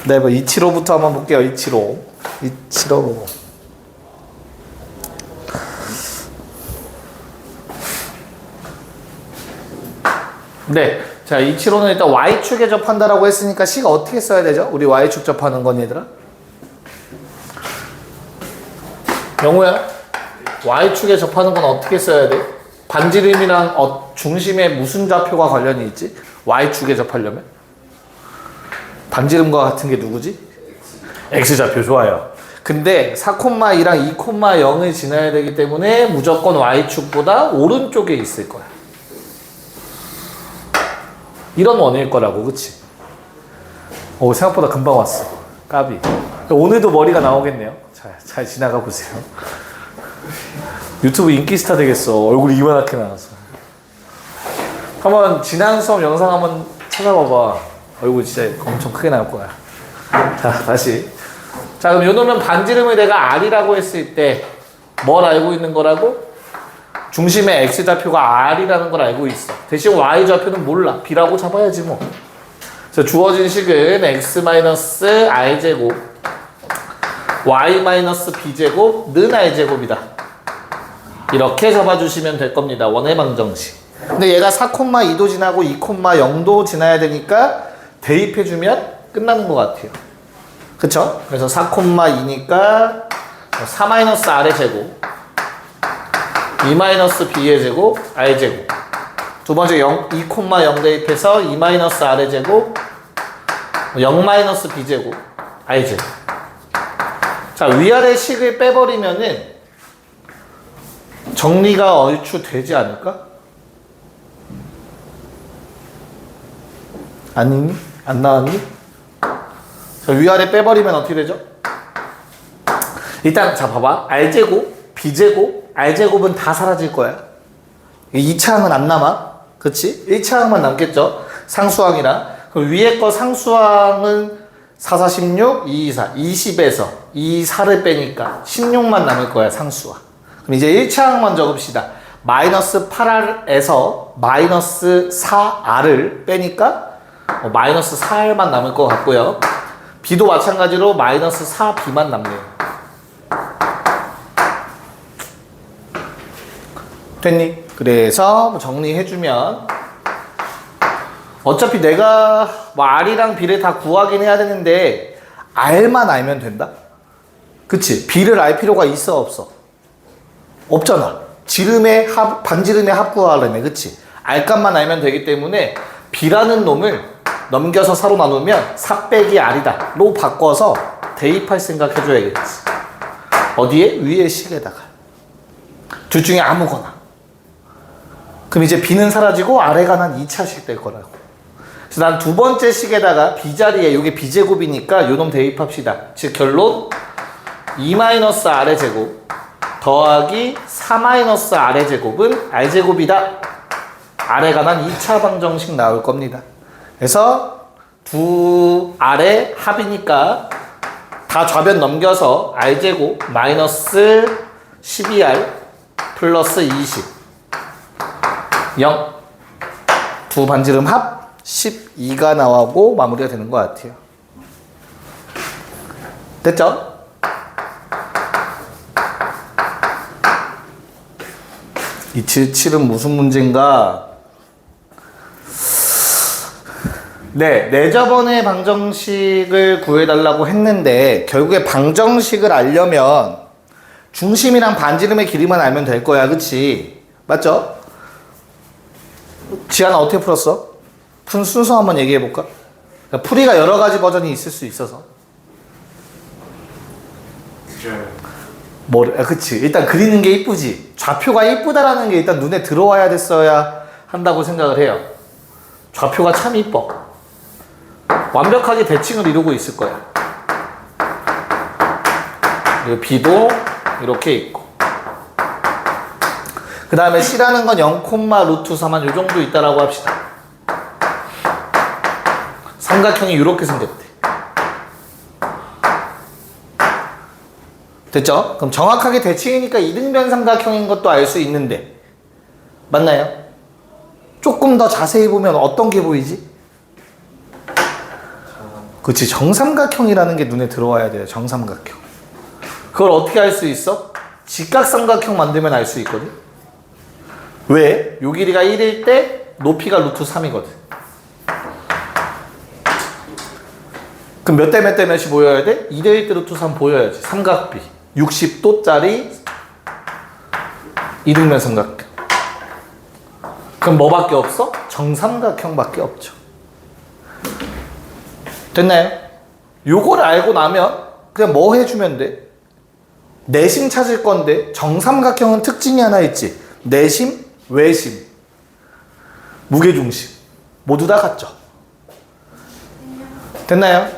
네, 뭐 이치로부터 한번 볼게요. 이치로. 네. 자, 이치로는 일단 Y축에 접한다라고 했으니까 C가 어떻게 써야 되죠? 우리 Y축 접하는 건 얘들아? 영우야, Y축에 접하는 건 어떻게 써야 돼? 반지름이랑 중심에 무슨 좌표가 관련이 있지? Y축에 접하려면? 반지름과 같은 게 누구지? X좌표. 좋아요. 근데 4,2랑 2,0을 지나야 되기 때문에 무조건 Y축보다 오른쪽에 있을 거야. 이런 원일 거라고, 그치? 오, 생각보다 금방 왔어. 까비. 오늘도 머리가 나오겠네요. 잘 지나가 보세요. 유튜브 인기 스타 되겠어. 얼굴이 이만하게 나와서. 한번 지난 수업 영상 한번 찾아봐봐. 얼굴 진짜 엄청 크게 나올 거야. 자, 다시. 자, 그럼 요 놈은 반지름을 내가 R이라고 했을 때 뭘 알고 있는 거라고? 중심의 X좌표가 R이라는 걸 알고 있어. 대신 Y좌표는 몰라. B라고 잡아야지 뭐. 그래서 주어진 식은 X-R제곱 Y-B제곱는 R제곱이다. 이렇게 잡아주시면 될 겁니다. 원의 방정식. 근데 얘가 4,2도 지나고 2,0도 지나야 되니까 대입해주면 끝나는 것 같아요. 그쵸? 그래서 4,2니까 4-R의 제곱 2-B의 제곱 R제곱. 두 번째 2,0 대입해서 2-R의 제곱 0-B제곱 R제곱. 자, 위아래 식을 빼버리면은 정리가 얼추 되지 않을까? 아니니? 안 나왔니? 자, 위아래 빼버리면 어떻게 되죠? 일단 자 봐봐. R제곱, B제곱, R제곱은 다 사라질 거야. 2차항은 안 남아. 그치? 1차항만 남겠죠? 상수항이랑. 그럼 위에 거 상수항은 4, 4, 16, 2, 2, 4. 20에서 2, 4를 빼니까 16만 남을 거야, 상수항. 그럼 이제 1차항만 적읍시다. 마이너스 8R에서 마이너스 4R을 빼니까 마이너스 4R만 남을 것 같고요. B도 마찬가지로 마이너스 4B만 남네요. 됐니? 그래서 정리해주면 어차피 내가 R이랑 B를 다 구하긴 해야 되는데 R만 알면 된다? 그치? B를 알 필요가 있어 없어? 없잖아. 반지름의 합 구하려면, 그치? R값만 알면 되기 때문에 B라는 놈을 넘겨서 4로 나누면 4 빼기 R이다 로 바꿔서 대입할 생각 해줘야겠지. 어디에? 위에 식에다가. 둘 중에 아무거나. 그럼 이제 B는 사라지고 R에 관한 2차식 될 거라고. 그래서 난 두 번째 식에다가 B자리에 이게 B제곱이니까 요놈 대입합시다. 즉 결론 2-R의 제곱 더하기 4-R의 제곱은 R제곱이다. R에 관한 2차 방정식 나올 겁니다. 그래서 두 R의 합이니까 다 좌변 넘겨서 R제곱 마이너스 12R 플러스 20 0. 두 반지름 합 12가 나오고 마무리가 되는 것 같아요. 됐죠? 이 77은 무슨 문제인가? 네, 내저번에 방정식을 구해달라고 했는데 결국에 방정식을 알려면 중심이랑 반지름의 길이만 알면 될 거야, 그치? 맞죠? 지안아 어떻게 풀었어? 푼 순서 한번 얘기해볼까? 그러니까 풀이가 여러 가지 버전이 있을 수 있어서. 그치. 일단 그리는 게 이쁘지. 좌표가 이쁘다라는 게 일단 눈에 들어와야 됐어야 한다고 생각을 해요. 좌표가 참 이뻐. 완벽하게 대칭을 이루고 있을 거야. 그리고 B도 이렇게 있고. 그 다음에 C라는 건 0,√3한 요 정도 있다라고 합시다. 삼각형이 이렇게 생겼대. 됐죠? 그럼 정확하게 대칭이니까 이등변 삼각형인 것도 알 수 있는데 맞나요? 조금 더 자세히 보면 어떤 게 보이지? 그치, 정삼각형이라는 게 눈에 들어와야 돼요. 정삼각형. 그걸 어떻게 알 수 있어? 직각삼각형 만들면 알 수 있거든. 왜? 요 길이가 1일 때 높이가 루트 3이거든. 그럼 몇 대 몇 대 몇이 보여야 돼? 2대 1대 루트 3 보여야지. 삼각비 60도짜리 이등변 삼각형. 그럼 뭐밖에 없어? 정삼각형밖에 없죠. 됐나요? 요걸 알고 나면 그냥 뭐 해주면 돼? 내심 찾을 건데 정삼각형은 특징이 하나 있지. 내심, 외심, 무게중심 모두 다 같죠. 됐나요?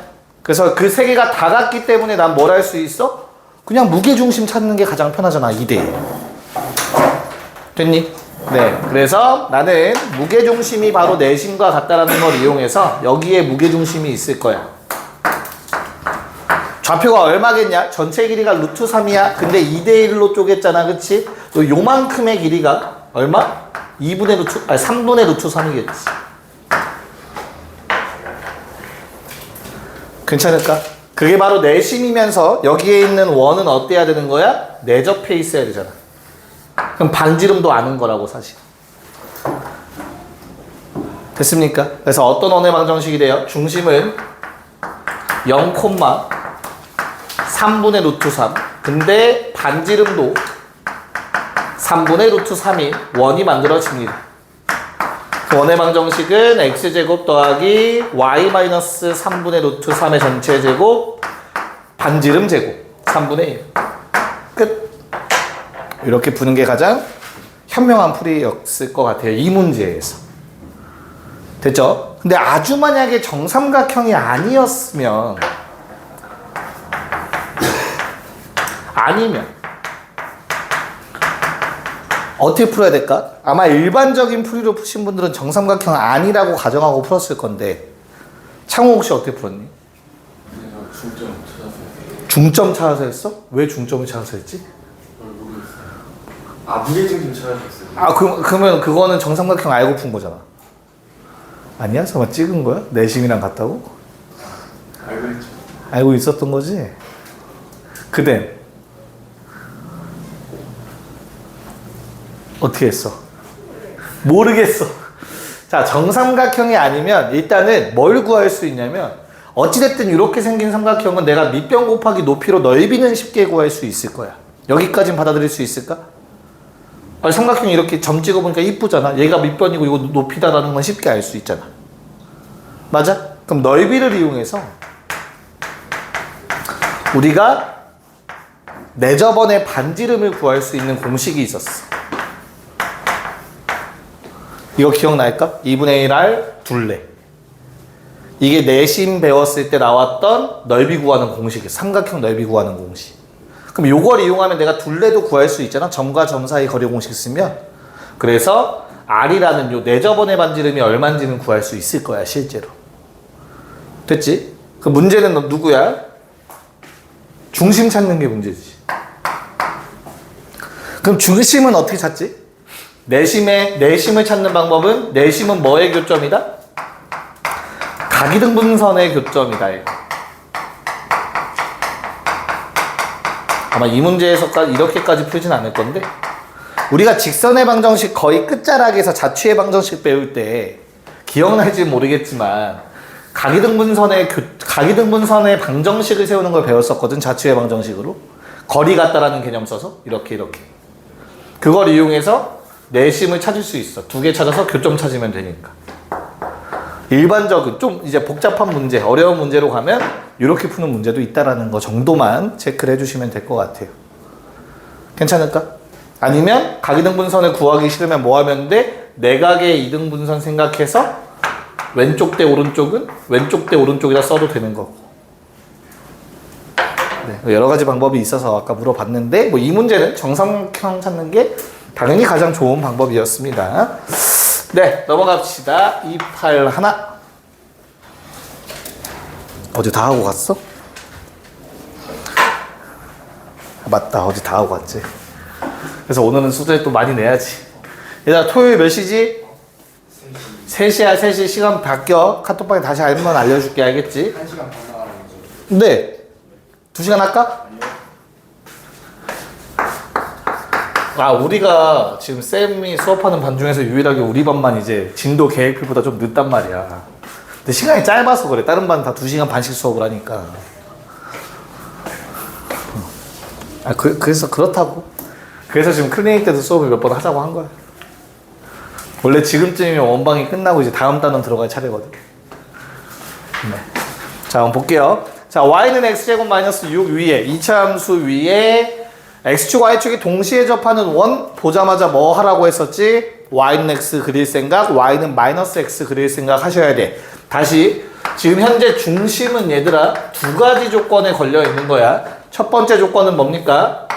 그래서 그 세 개가 다 같기 때문에 난 뭘 할 수 있어? 그냥 무게중심 찾는 게 가장 편하잖아. 2대1. 됐니? 네. 그래서 나는 무게중심이 바로 내심과 같다라는 걸 이용해서 여기에 무게중심이 있을 거야. 좌표가 얼마겠냐? 전체 길이가 루트 3이야. 근데 2대1로 쪼갰잖아. 그치? 요만큼의 길이가 얼마? 3분의 루트 3이겠지. 괜찮을까? 그게 바로 내심이면서 여기에 있는 원은 어때야 되는 거야? 내접해 있어야 되잖아. 그럼 반지름도 아는 거라고 사실. 됐습니까? 그래서 어떤 원의 방정식이 돼요? 중심은 0,3분의 루트 3. 근데 반지름도 3분의 루트 3인 원이 만들어집니다. 그 원의 방정식은 x제곱 더하기 y-3분의 루트 3의 전체 제곱 반지름 제곱 3분의 1. 끝. 이렇게 푸는 게 가장 현명한 풀이였을 것 같아요. 이 문제에서. 됐죠? 근데 아주 만약에 정삼각형이 아니었으면 아니면 어떻게 풀어야 될까? 아마 일반적인 풀이로 푸신 분들은 정삼각형 아니라고 가정하고 풀었을 건데 창호 혹시 어떻게 풀었니? 중점 찾아서 했어요. 중점 찾아서 했어? 왜 중점을 찾아서 했지? 모르겠어요. 아, 무게중심 찾아서 했어요. 아, 그러면 그거는 정삼각형 알고 푼 거잖아. 아니야? 설마 찍은 거야? 내심이랑 같다고? 알고 있죠. 알고 있었던 거지? 그댄 어떻게 했어? 모르겠어. 자, 정삼각형이 아니면 일단은 뭘 구할 수 있냐면 어찌됐든 이렇게 생긴 삼각형은 내가 밑변 곱하기 높이로 넓이는 쉽게 구할 수 있을 거야. 여기까진 받아들일 수 있을까? 아니, 삼각형이 이렇게 점 찍어보니까 이쁘잖아. 얘가 밑변이고 이거 높이다라는 건 쉽게 알 수 있잖아. 맞아? 그럼 넓이를 이용해서 우리가 내저번의 반지름을 구할 수 있는 공식이 있었어. 이거 기억날까? 2분의 1R 둘레. 이게 내심 배웠을 때 나왔던 넓이 구하는 공식이야. 삼각형 넓이 구하는 공식. 그럼 요걸 이용하면 내가 둘레도 구할 수 있잖아. 점과 점 사이 거리 공식 쓰면. 그래서 R이라는 요 내저번의 반지름이 얼마인지는 구할 수 있을 거야, 실제로. 됐지? 그 문제는 누구야? 중심 찾는 게 문제지. 그럼 중심은 어떻게 찾지? 내심을 찾는 방법은 내심은 뭐의 교점이다? 각이등분선의 교점이다. 아마 이 문제에서까지 이렇게까지 풀진 않을 건데 우리가 직선의 방정식 거의 끝자락에서 자취의 방정식 배울 때 기억날지 모르겠지만 각이등분선의 방정식을 세우는 걸 배웠었거든. 자취의 방정식으로 거리 같다라는 개념 써서 이렇게 그걸 이용해서 내심을 찾을 수 있어. 두 개 찾아서 교점 찾으면 되니까. 일반적인 좀 이제 복잡한 문제, 어려운 문제로 가면 이렇게 푸는 문제도 있다라는 거 정도만 체크를 해주시면 될 것 같아요. 괜찮을까? 아니면 각이등분선을 구하기 싫으면 뭐 하면 돼? 내각의 이등분선 생각해서 왼쪽 대 오른쪽은 왼쪽 대 오른쪽이라 써도 되는 거고. 네, 여러 가지 방법이 있어서 아까 물어봤는데 뭐 이 문제는 정삼각형 찾는 게 당연히 가장 좋은 방법이었습니다. 네, 넘어갑시다. 281. 어제 다 하고 갔어? 맞다, 어제 다 하고 갔지. 그래서 오늘은 숙제 또 많이 내야지. 얘들아, 토요일 몇 시지? 3시야, 3시. 시간 바뀌어. 카톡방에 다시 한번 알려줄게, 알겠지? 1시간 반. 네. 2시간 할까? 아, 우리가 지금 쌤이 수업하는 반 중에서 유일하게 우리 반만 이제 진도 계획표보다 좀 늦단 말이야. 근데 시간이 짧아서 그래. 다른 반 다 2시간 반씩 수업을 하니까. 아, 그래서 그렇다고. 그래서 지금 클리닉 때도 수업을 몇 번 하자고 한 거야. 원래 지금쯤이면 원방이 끝나고 이제 다음 단원 들어갈 차례거든. 네. 자, 한번 볼게요. 자, y는 x제곱 마이너스 6 위에, 이차함수 위에 x축, y축이 동시에 접하는 원 보자마자 뭐 하라고 했었지? y는 x 그릴 생각, y는 마이너스 x 그릴 생각 하셔야 돼. 다시, 지금 현재 중심은 얘들아 2가지 조건에 걸려 있는 거야. 첫 번째 조건은 뭡니까?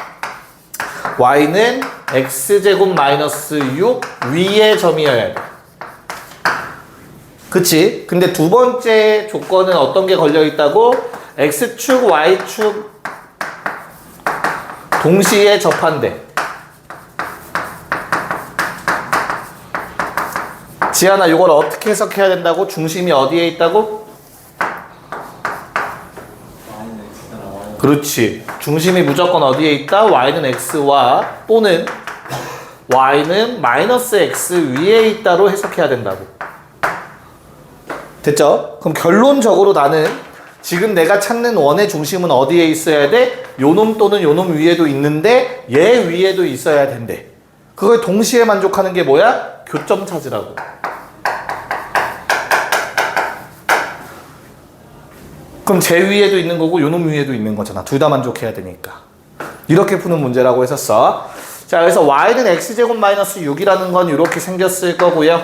y는 x제곱 마이너스 6 위의 점이어야 돼. 그치? 근데 두 번째 조건은 어떤 게 걸려 있다고? x축, y축 동시에 접한대. 지안아, 이걸 어떻게 해석해야 된다고? 중심이 어디에 있다고? 그렇지. 중심이 무조건 어디에 있다? y는 x와 또는 y는 마이너스 x 위에 있다로 해석해야 된다고. 됐죠? 그럼 결론적으로 나는 지금 내가 찾는 원의 중심은 어디에 있어야 돼? 요놈 또는 요놈 위에도 있는데 얘 위에도 있어야 된대. 그걸 동시에 만족하는 게 뭐야? 교점 찾으라고. 그럼 제 위에도 있는 거고 요놈 위에도 있는 거잖아. 둘 다 만족해야 되니까. 이렇게 푸는 문제라고 했었어. 자, 그래서 y는 x제곱 마이너스 6이라는 건 이렇게 생겼을 거고요.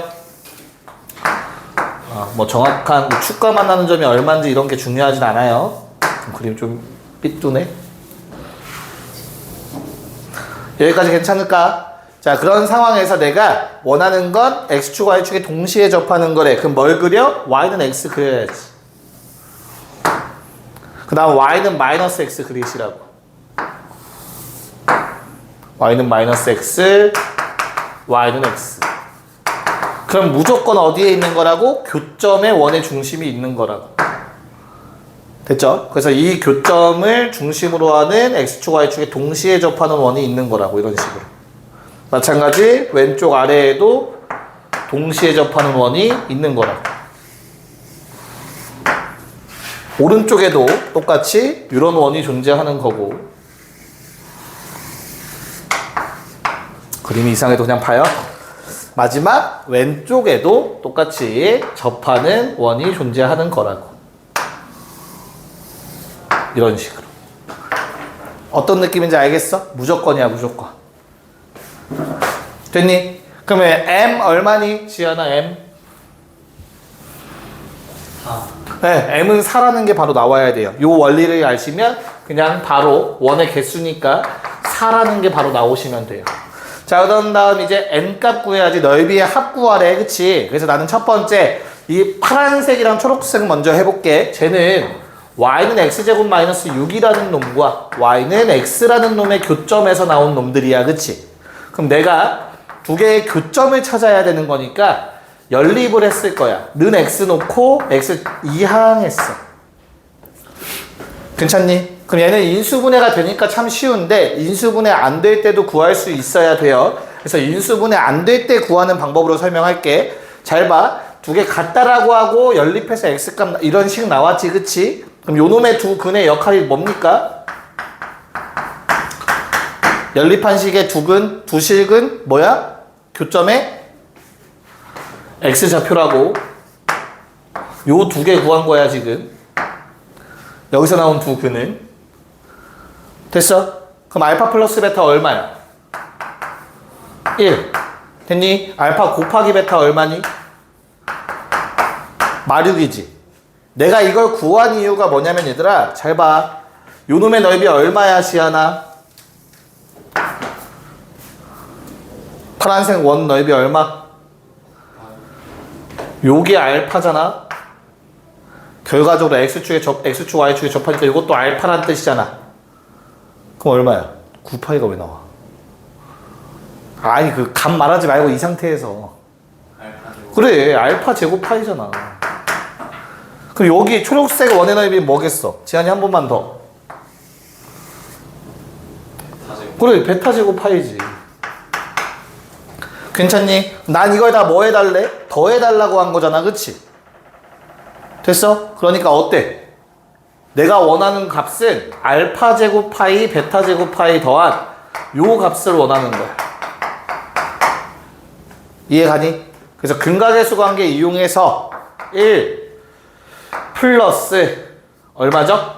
뭐 정확한 축과 만나는 점이 얼마인지 이런 게 중요하진 않아요. 그림 좀 삐뚤네. 여기까지 괜찮을까? 자, 그런 상황에서 내가 원하는 건 x축, y축이 동시에 접하는 거래. 그럼 뭘 그려? y는 x 그려야지. 그 다음 y는 마이너스 x 그리시라고. y는 마이너스 x, y는 x. 그럼 무조건 어디에 있는 거라고? 교점에 원의 중심이 있는 거라고. 됐죠? 그래서 이 교점을 중심으로 하는 x축, y축에 동시에 접하는 원이 있는 거라고. 이런 식으로. 마찬가지 왼쪽 아래에도 동시에 접하는 원이 있는 거라고. 오른쪽에도 똑같이 이런 원이 존재하는 거고. 그림이 이상해도 그냥 봐요. 마지막 왼쪽에도 똑같이 접하는 원이 존재하는 거라고. 이런 식으로. 어떤 느낌인지 알겠어? 무조건이야, 무조건. 됐니? 그러면 m 얼마니? 지연아, m? 네, m은 4라는 게 바로 나와야 돼요. 요 원리를 아시면 그냥 바로 원의 개수니까 4라는 게 바로 나오시면 돼요. 자, 그런 다음 이제 n값 구해야지. 넓이의 합 구하래. 그치? 그래서 나는 첫 번째 이 파란색이랑 초록색 먼저 해볼게. 쟤는 y는 x제곱 마이너스 6이라는 놈과 y는 x라는 놈의 교점에서 나온 놈들이야. 그치? 그럼 내가 두 개의 교점을 찾아야 되는 거니까 연립을 했을 거야. 는 x 놓고 x 이항했어. 괜찮니? 그럼 얘는 인수분해가 되니까 참 쉬운데 인수분해 안 될 때도 구할 수 있어야 돼요. 그래서 인수분해 안 될 때 구하는 방법으로 설명할게. 잘 봐. 두 개 같다라고 하고 연립해서 x값 이런 식 나왔지. 그치? 그럼 요놈의 두 근의 역할이 뭡니까? 연립한 식의 두 근, 두 실근 뭐야? 교점에 x좌표라고. 요 두 개 구한 거야 지금. 여기서 나온 두 근은. 됐어? 그럼 알파 플러스 베타 얼마야? 1. 됐니? 알파 곱하기 베타 얼마니? 마륙이지. 내가 이걸 구한 이유가 뭐냐면 얘들아 잘 봐. 요놈의 넓이 얼마야 시아나? 파란색 원 넓이 얼마? 요게 알파잖아. 결과적으로 x축 y축에 접하니까 이것도 알파란 뜻이잖아. 그럼 얼마야? 9파이가 왜 나와? 아니 그 값 말하지 말고 이 상태에서. 그래 알파 제곱 파이잖아. 그럼 여기 초록색 원의 넓이는 뭐겠어? 지한이 한 번만 더. 다제곱. 그래, 베타 제곱 파이지. 괜찮니? 난 이걸 다 뭐 해달래? 더 해달라고 한 거잖아, 그치? 됐어? 그러니까 어때? 내가 원하는 값은 알파 제곱 파이, 베타 제곱 파이 더한 요 값을 원하는 거야. 이해가니? 그래서 근각의 수관계 이용해서 1 플러스 얼마죠?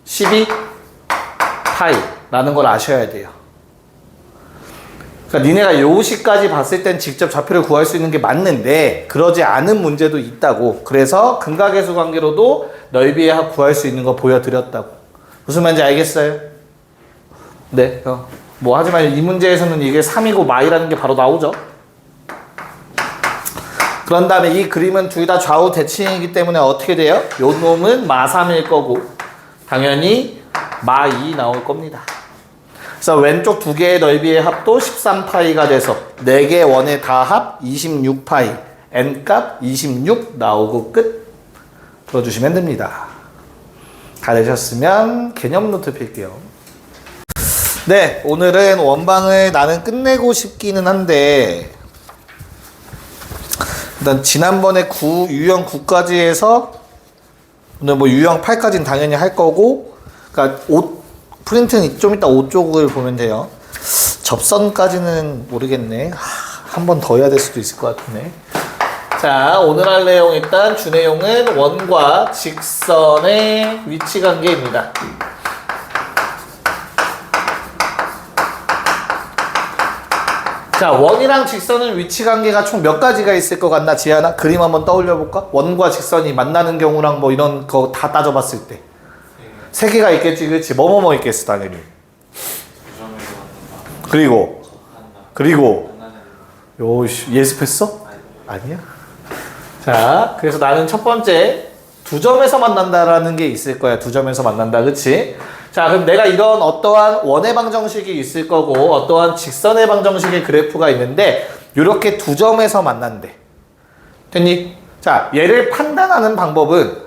12 파이 라는 걸 아셔야 돼요. 그러니까 니네가 요 시까지 봤을 땐 직접 좌표를 구할 수 있는 게 맞는데 그러지 않은 문제도 있다고. 그래서 근각의 수관계로도 넓이의 합 구할 수 있는 거 보여드렸다고. 무슨 말인지 알겠어요? 네. 뭐 하지만 이 문제에서는 이게 3이고 마이라는 게 바로 나오죠. 그런 다음에 이 그림은 둘 다 좌우 대칭이기 때문에 어떻게 돼요? 요 놈은 마3일 거고 당연히 마2 나올 겁니다. 그래서 왼쪽 두 개의 넓이의 합도 13파이가 돼서 4개 원의 다 합 26파이, n값 26 나오고 끝. 풀어주시면 됩니다. 다 되셨으면 개념 노트 필게요. 네, 오늘은 원방을 나는 끝내고 싶기는 한데 일단 지난번에 유형 9까지 해서 오늘 뭐 유형 8까지는 당연히 할 거고, 그러니까 프린트는 좀 이따 5쪽을 보면 돼요. 접선까지는 모르겠네. 한 번 더 해야 될 수도 있을 것 같은데. 자, 오늘 할 내용 일단 주내용은 원과 직선의 위치관계입니다. 자, 원이랑 직선은 위치관계가 총 몇 가지가 있을 것 같나? 지하나 그림 한번 떠올려 볼까? 원과 직선이 만나는 경우랑 뭐 이런 거 다 따져봤을 때 3개가 있겠지, 그렇지? 뭐뭐뭐 있겠어, 당연히. 그리고 요 예습했어? 아니야? 자, 그래서 나는 첫 번째 2점에서 만난다라는 게 있을 거야. 2점에서 만난다, 그치? 자, 그럼 내가 이런 어떠한 원의 방정식이 있을 거고 어떠한 직선의 방정식의 그래프가 있는데 이렇게 2점에서 만난대. 됐니? 자, 얘를 판단하는 방법은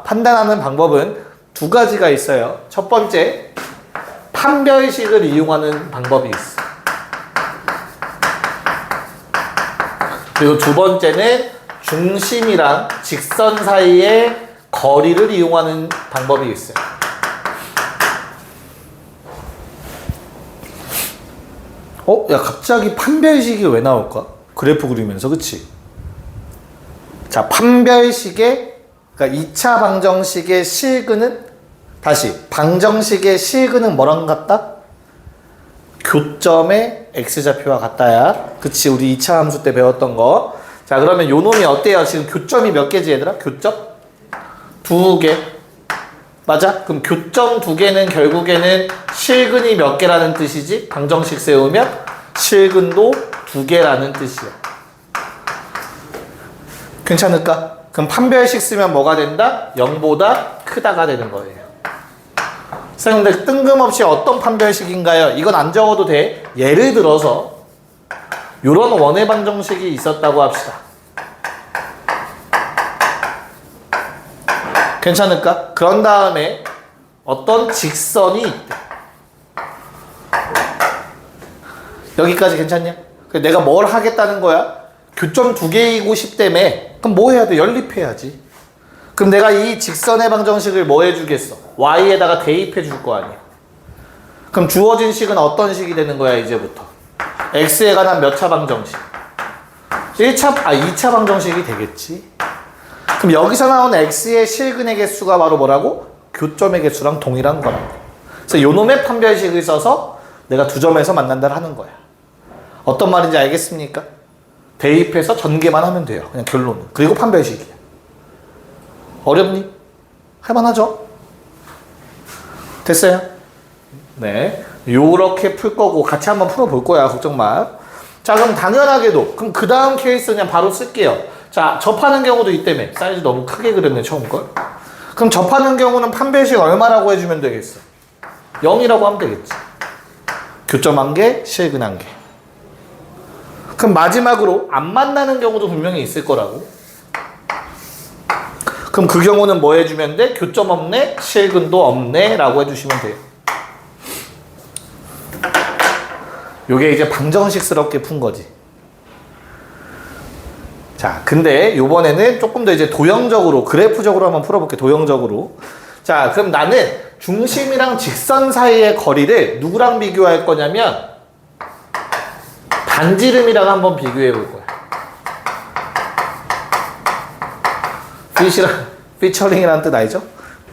판단하는 방법은 2가지가 있어요. 첫 번째, 판별식을 이용하는 방법이 있어. 그리고 두 번째는 중심이랑 직선 사이의 거리를 이용하는 방법이 있어요. 야, 갑자기 판별식이 왜 나올까? 그래프 그리면서, 그치? 자, 판별식의, 그러니까 2차 방정식의 실근은, 다시, 방정식의 실근은 뭐랑 같다? 교점의 x좌표와 같다야. 그치? 우리 2차 함수 때 배웠던 거. 자, 그러면 요 놈이 어때요? 지금 교점이 몇 개지, 얘들아? 교점? 2개. 맞아? 그럼 교점 2개는 결국에는 실근이 몇 개라는 뜻이지? 방정식 세우면 실근도 2개라는 뜻이야. 괜찮을까? 그럼 판별식 쓰면 뭐가 된다? 0보다 크다가 되는 거예요. 선생님들 뜬금없이 어떤 판별식인가요? 이건 안 적어도 돼. 예를 들어서 이런 원의 방정식이 있었다고 합시다. 괜찮을까? 그런 다음에 어떤 직선이 있대. 여기까지 괜찮냐? 내가 뭘 하겠다는 거야? 교점 2개이고 싶다며. 그럼 뭐 해야 돼? 연립해야지. 그럼 내가 이 직선의 방정식을 뭐 해주겠어? y에다가 대입해 줄 거 아니야. 그럼 주어진 식은 어떤 식이 되는 거야, 이제부터? x에 관한 몇 차 방정식? 2차 방정식이 되겠지. 그럼 여기서 나온 x의 실근의 개수가 바로 뭐라고? 교점의 개수랑 동일한 거라고. 그래서 요 놈의 판별식을 써서 내가 2점에서 만난다 하는 거야. 어떤 말인지 알겠습니까? 대입해서 전개만 하면 돼요. 그냥 결론은. 그리고 판별식이야. 어렵니? 할만하죠? 됐어요? 네. 요렇게 풀 거고 같이 한번 풀어볼 거야. 걱정 마. 자, 그럼 당연하게도 그럼 그 다음 케이스 그냥 바로 쓸게요. 자, 접하는 경우도 있다며. 사이즈 너무 크게 그렸네, 처음 걸. 그럼 접하는 경우는 판별식 얼마라고 해주면 되겠어? 0이라고 하면 되겠지. 교점 1개, 실근 1개. 그럼 마지막으로 안 만나는 경우도 분명히 있을 거라고. 그럼 그 경우는 뭐 해주면 돼? 교점 없네? 실근도 없네? 라고 해주시면 돼요. 요게 이제 방정식스럽게 푼 거지. 자, 근데 요번에는 조금 더 이제 도형적으로, 그래프적으로 한번 풀어볼게, 도형적으로. 자, 그럼 나는 중심이랑 직선 사이의 거리를 누구랑 비교할 거냐면, 반지름이랑 한번 비교해 볼 거야. 피처링이라는 뜻 알죠?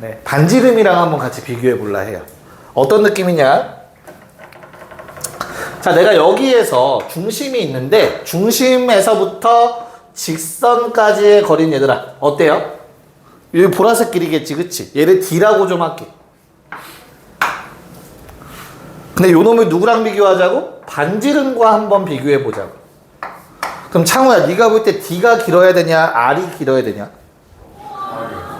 네. 반지름이랑 한번 같이 비교해 볼라 해요. 어떤 느낌이냐? 자, 내가 여기에서 중심이 있는데, 중심에서부터 직선까지의 거리는 얘들아 어때요? 여기 보라색 길이겠지, 그치? 얘를 D라고 좀 할게. 근데 요 놈을 누구랑 비교하자고? 반지름과 한번 비교해 보자고. 그럼 창우야, 네가 볼 때 D가 길어야 되냐, R이 길어야 되냐?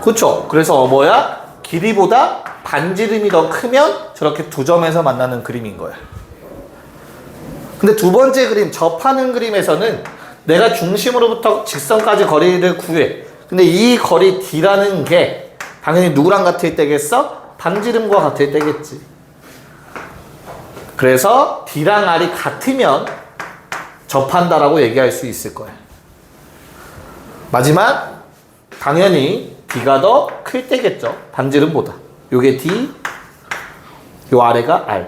그쵸? 그래서 뭐야? 길이보다 반지름이 더 크면 저렇게 두 점에서 만나는 그림인 거야. 근데 두 번째 그림, 접하는 그림에서는 내가 중심으로부터 직선까지 거리를 구해. 근데 이 거리 D라는 게 당연히 누구랑 같을 때겠어? 반지름과 같을 때겠지. 그래서 D랑 R이 같으면 접한다라고 얘기할 수 있을 거야. 마지막, 당연히 D가 더 클 때겠죠. 반지름보다. 요게 D, 요 아래가 R.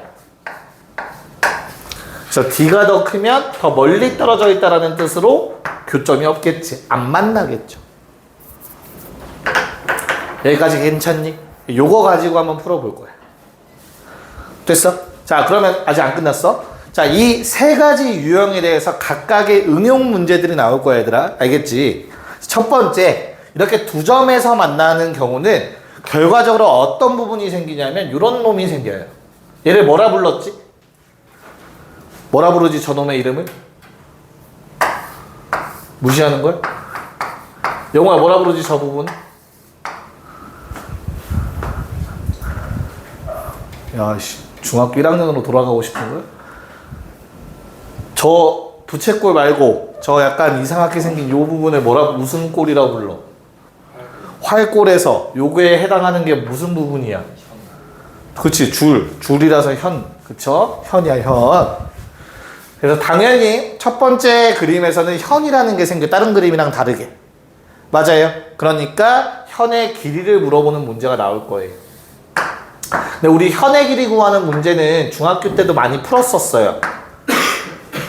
그래서 D가 더 크면 더 멀리 떨어져 있다라는 뜻으로 교점이 없겠지. 안 만나겠죠. 여기까지 괜찮니? 요거 가지고 한번 풀어볼 거야. 됐어? 자, 그러면 아직 안 끝났어. 자, 이 세 가지 유형에 대해서 각각의 응용 문제들이 나올 거야, 얘들아. 알겠지? 첫 번째, 이렇게 두 점에서 만나는 경우는 결과적으로 어떤 부분이 생기냐면 이런 놈이 생겨요. 얘를 뭐라 불렀지? 뭐라 부르지, 저놈의 이름을? 무시하는 걸? 영호야, 뭐라 부르지, 저 부분? 야, 씨, 중학교 1학년으로 돌아가고 싶은 거야? 저 부채꼴 말고, 저 약간 이상하게 생긴 요 부분에 무슨 꼴이라고 불러? 활꼴에서 요거에 해당하는 게 무슨 부분이야? 그치, 줄이라서 현. 그쵸? 현이야, 현. 그래서 당연히 첫 번째 그림에서는 현이라는 게 생겨. 다른 그림이랑 다르게. 맞아요. 그러니까 현의 길이를 물어보는 문제가 나올 거예요. 근데 우리 현의 길이 구하는 문제는 중학교 때도 많이 풀었었어요.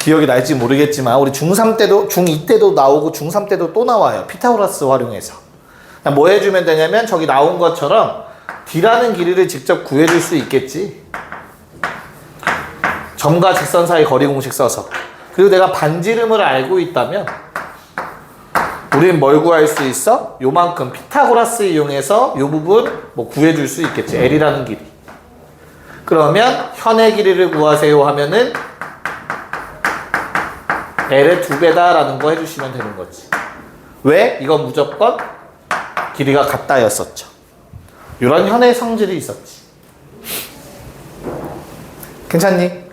기억이 날지 모르겠지만 우리 중3 때도, 중2 때도 나오고 중3 때도 또 나와요. 피타고라스 활용해서. 뭐 해주면 되냐면 저기 나온 것처럼 D라는 길이를 직접 구해줄 수 있겠지. 점과 직선 사이 거리 공식 써서. 그리고 내가 반지름을 알고 있다면 우린 뭘 구할 수 있어? 요만큼 피타고라스 이용해서 요 부분 뭐 구해줄 수 있겠지. L이라는 길이. 그러면 현의 길이를 구하세요 하면은 L의 2배다 라는 거 해주시면 되는 거지. 왜? 이건 무조건 길이가 같다였었죠. 이런 현의 성질이 있었지. 괜찮니?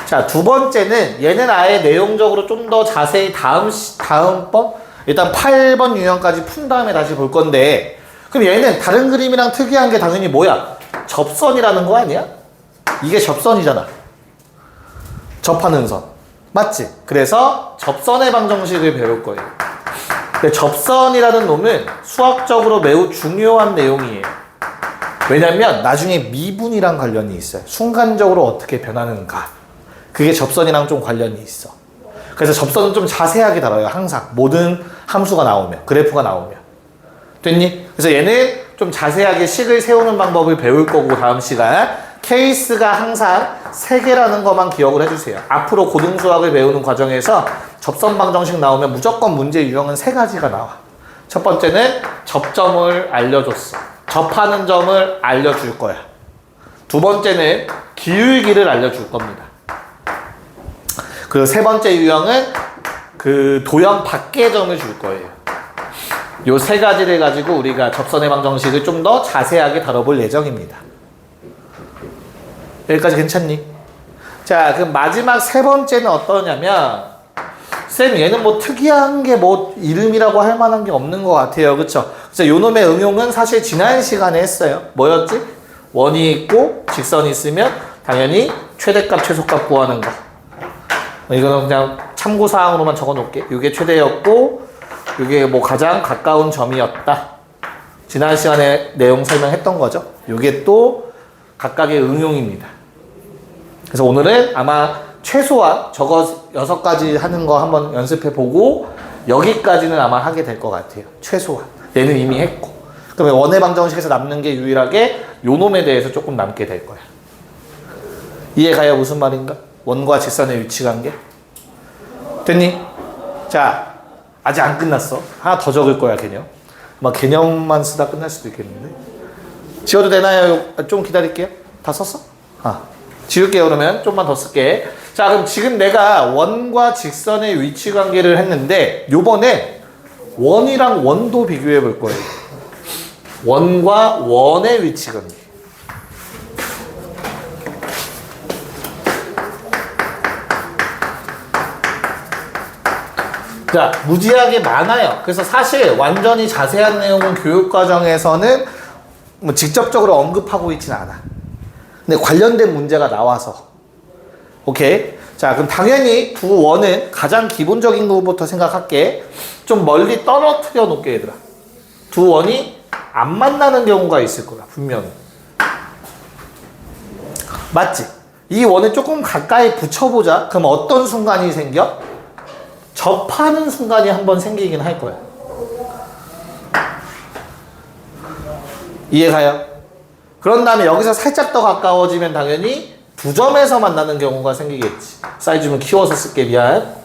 자, 두 번째는 얘는 아예 내용적으로 좀 더 자세히 다음번 일단 8번 유형까지 푼 다음에 다시 볼 건데, 그럼 얘는 다른 그림이랑 특이한 게 당연히 뭐야? 접선이라는 거 아니야? 이게 접선이잖아. 접하는 선. 맞지? 그래서 접선의 방정식을 배울 거예요. 근데 접선이라는 놈은 수학적으로 매우 중요한 내용이에요. 왜냐면 나중에 미분이랑 관련이 있어요. 순간적으로 어떻게 변하는가. 그게 접선이랑 좀 관련이 있어. 그래서 접선은 좀 자세하게 다뤄요. 항상. 모든 함수가 나오면. 그래프가 나오면. 됐니? 그래서 얘는 좀 자세하게 식을 세우는 방법을 배울 거고 다음 시간. 케이스가 항상 3개라는 것만 기억을 해주세요. 앞으로 고등수학을 배우는 과정에서 접선 방정식 나오면 무조건 문제 유형은 3가지가 나와. 첫 번째는 접점을 알려줬어. 접하는 점을 알려줄 거야. 두 번째는 기울기를 알려줄 겁니다. 그리고 세 번째 유형은 그 도형 밖의 점을 줄 거예요. 요 3가지를 가지고 우리가 접선의 방정식을 좀 더 자세하게 다뤄볼 예정입니다. 여기까지 괜찮니? 자, 그럼 마지막 3번째는 어떠냐면 쌤 얘는 뭐 특이한 게 뭐 이름이라고 할 만한 게 없는 것 같아요. 그쵸? 그래서 요놈의 응용은 사실 지난 시간에 했어요. 뭐였지? 원이 있고 직선이 있으면 당연히 최대값 최소값 구하는 거. 이거는 그냥 참고사항으로만 적어 놓을게. 이게 최대였고 이게 뭐 가장 가까운 점이었다. 지난 시간에 내용 설명했던 거죠. 이게 또 각각의 응용입니다. 그래서 오늘은 아마 최소한 저거 6가지 하는 거 한번 연습해 보고 여기까지는 아마 하게 될 것 같아요. 최소한. 얘는 이미 했고. 그러면 원의 방정식에서 남는 게 유일하게 요 놈에 대해서 조금 남게 될 거야. 이해가요? 무슨 말인가? 원과 직선의 위치 관계. 됐니? 자, 아직 안 끝났어. 하나 더 적을 거야, 개념. 막 개념만 쓰다 끝날 수도 있겠는데. 지워도 되나요? 좀 기다릴게요. 다 썼어? 지울게요. 그러면 좀만 더 쓸게. 자, 그럼 지금 내가 원과 직선의 위치 관계를 했는데 요번에 원이랑 원도 비교해 볼 거예요. 원과 원의 위치 관계. 자, 무지하게 많아요. 그래서 사실 완전히 자세한 내용은 교육과정에서는 뭐 직접적으로 언급하고 있진 않아. 근데 관련된 문제가 나와서. 오케이? 자, 그럼 당연히 두 원은 가장 기본적인 것부터 생각할게. 좀 멀리 떨어뜨려 놓을게, 얘들아. 두 원이 안 만나는 경우가 있을 거야, 분명히. 맞지? 이 원을 조금 가까이 붙여보자. 그럼 어떤 순간이 생겨? 접하는 순간이 한번 생기긴 할 거야. 이해가요? 그런 다음에 여기서 살짝 더 가까워지면 당연히 두 점에서 만나는 경우가 생기겠지. 사이즈 좀 키워서 쓸게, 미안.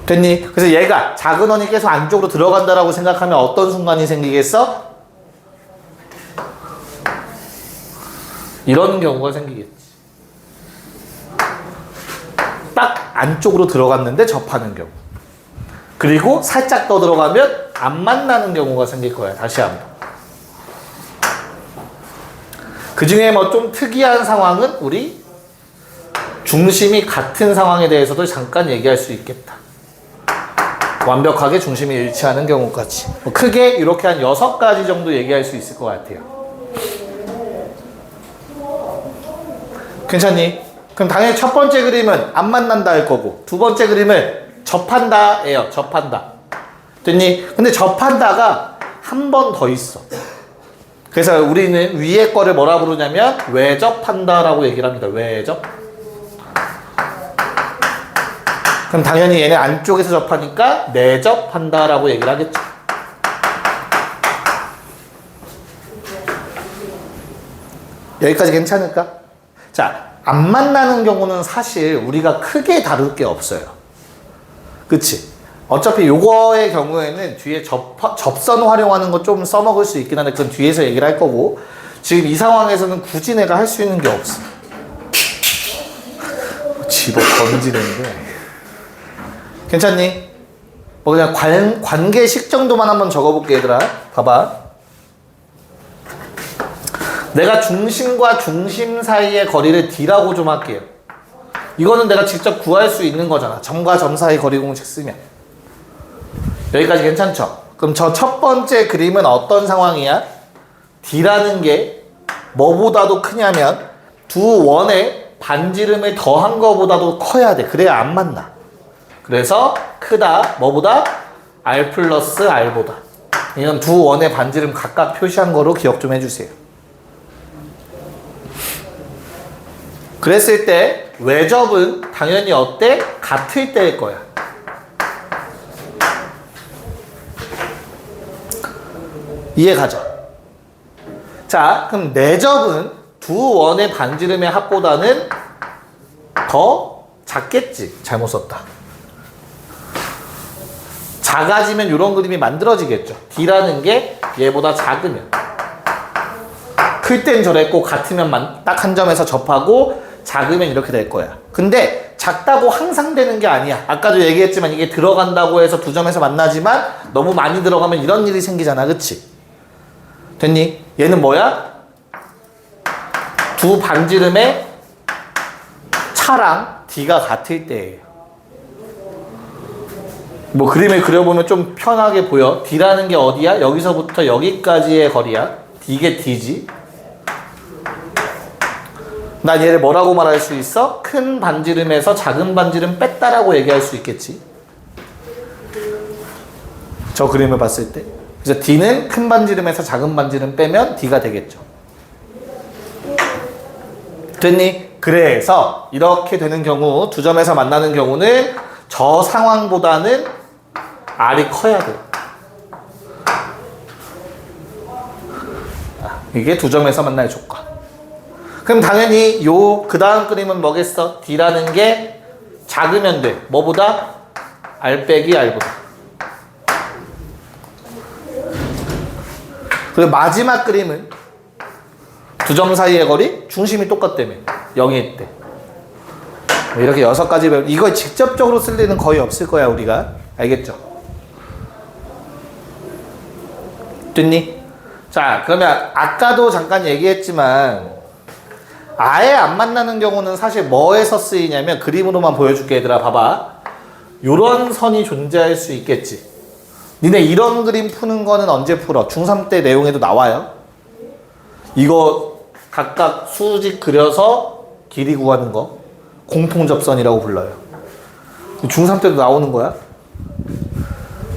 됐니? 그래서 얘가 작은 원이 계속 안쪽으로 들어간다라고 생각하면 어떤 순간이 생기겠어? 이런 경우가 생기겠지. 딱 안쪽으로 들어갔는데 접하는 경우. 그리고 살짝 더 들어가면 안 만나는 경우가 생길 거야. 다시 한번. 그 중에 뭐 좀 특이한 상황은 우리 중심이 같은 상황에 대해서도 잠깐 얘기할 수 있겠다. 완벽하게 중심이 일치하는 경우까지. 뭐 크게 이렇게 한 6가지 정도 얘기할 수 있을 것 같아요. 괜찮니? 그럼 당연히 첫 번째 그림은 안 만난다 할 거고 두 번째 그림은 접한다 예요. 접한다. 됐니? 근데 접한다가 한 번 더 있어. 그래서 우리는 위에 거를 뭐라 부르냐면 외접한다라고 얘기를 합니다. 외접. 그럼 당연히 얘네 안쪽에서 접하니까 내접한다라고 얘기를 하겠죠. 여기까지 괜찮을까? 자, 안 만나는 경우는 사실 우리가 크게 다룰 게 없어요. 그치? 어차피 요거의 경우에는 뒤에 접선 활용하는 거 좀 써먹을 수 있긴 한데 그건 뒤에서 얘기를 할 거고 지금 이 상황에서는 굳이 내가 할 수 있는 게 없어. 집어 던지는데 괜찮니? 뭐 그냥 관계식 정도만 한번 적어볼게 얘들아. 봐봐. 내가 중심과 중심 사이의 거리를 D라고 좀 할게요. 이거는 내가 직접 구할 수 있는 거잖아. 점과 점 사이 거리 공식 쓰면. 여기까지 괜찮죠? 그럼 저 첫 번째 그림은 어떤 상황이야? D라는 게 뭐보다도 크냐면 두 원의 반지름을 더한 거보다도 커야 돼. 그래야 안 만나. 그래서 크다. 뭐보다? R 플러스 R보다. 이건 두 원의 반지름 각각 표시한 거로 기억 좀 해주세요. 그랬을 때 외접은 당연히 어때? 같을 때일 거야. 이해 가죠? 자, 그럼 내접은 두 원의 반지름의 합보다는 더 작겠지. 잘못 썼다. 작아지면 이런 그림이 만들어지겠죠. D라는 게 얘보다 작으면. 클 땐 저랬고 같으면 딱 한 점에서 접하고 작으면 이렇게 될 거야. 근데 작다고 항상 되는 게 아니야. 아까도 얘기했지만 이게 들어간다고 해서 두 점에서 만나지만 너무 많이 들어가면 이런 일이 생기잖아. 그치? 됐니? 얘는 뭐야? 두 반지름의 차랑 D가 같을 때예요. 뭐 그림을 그려보면 좀 편하게 보여. D라는 게 어디야? 여기서부터 여기까지의 거리야. 이게 D지. 난 얘를 뭐라고 말할 수 있어? 큰 반지름에서 작은 반지름 뺐다라고 얘기할 수 있겠지. 저 그림을 봤을 때. 그래서 D는 큰 반지름에서 작은 반지름 빼면 D가 되겠죠. 됐니? 그래서 이렇게 되는 경우, 두 점에서 만나는 경우는 저 상황보다는 R이 커야 돼. 이게 두 점에서 만날 조건. 그럼 당연히 그 다음 그림은 뭐겠어? D라는 게 작으면 돼. 뭐보다? R 빼기 R보다. 그리고 마지막 그림은 두 점 사이의 거리, 중심이 똑같다며. 0일 때. 이렇게 6가지 배우. 이거 직접적으로 쓸 일은 거의 없을 거야, 우리가. 알겠죠? 됐니? 자, 그러면 아까도 잠깐 얘기했지만 아예 안 만나는 경우는 사실 뭐에서 쓰이냐면 그림으로만 보여줄게 얘들아. 봐봐. 요런 선이 존재할 수 있겠지. 니네 이런 그림 푸는 거는 언제 풀어? 중3 때 내용에도 나와요. 이거 각각 수직 그려서 길이 구하는 거 공통접선이라고 불러요. 중3 때도 나오는 거야.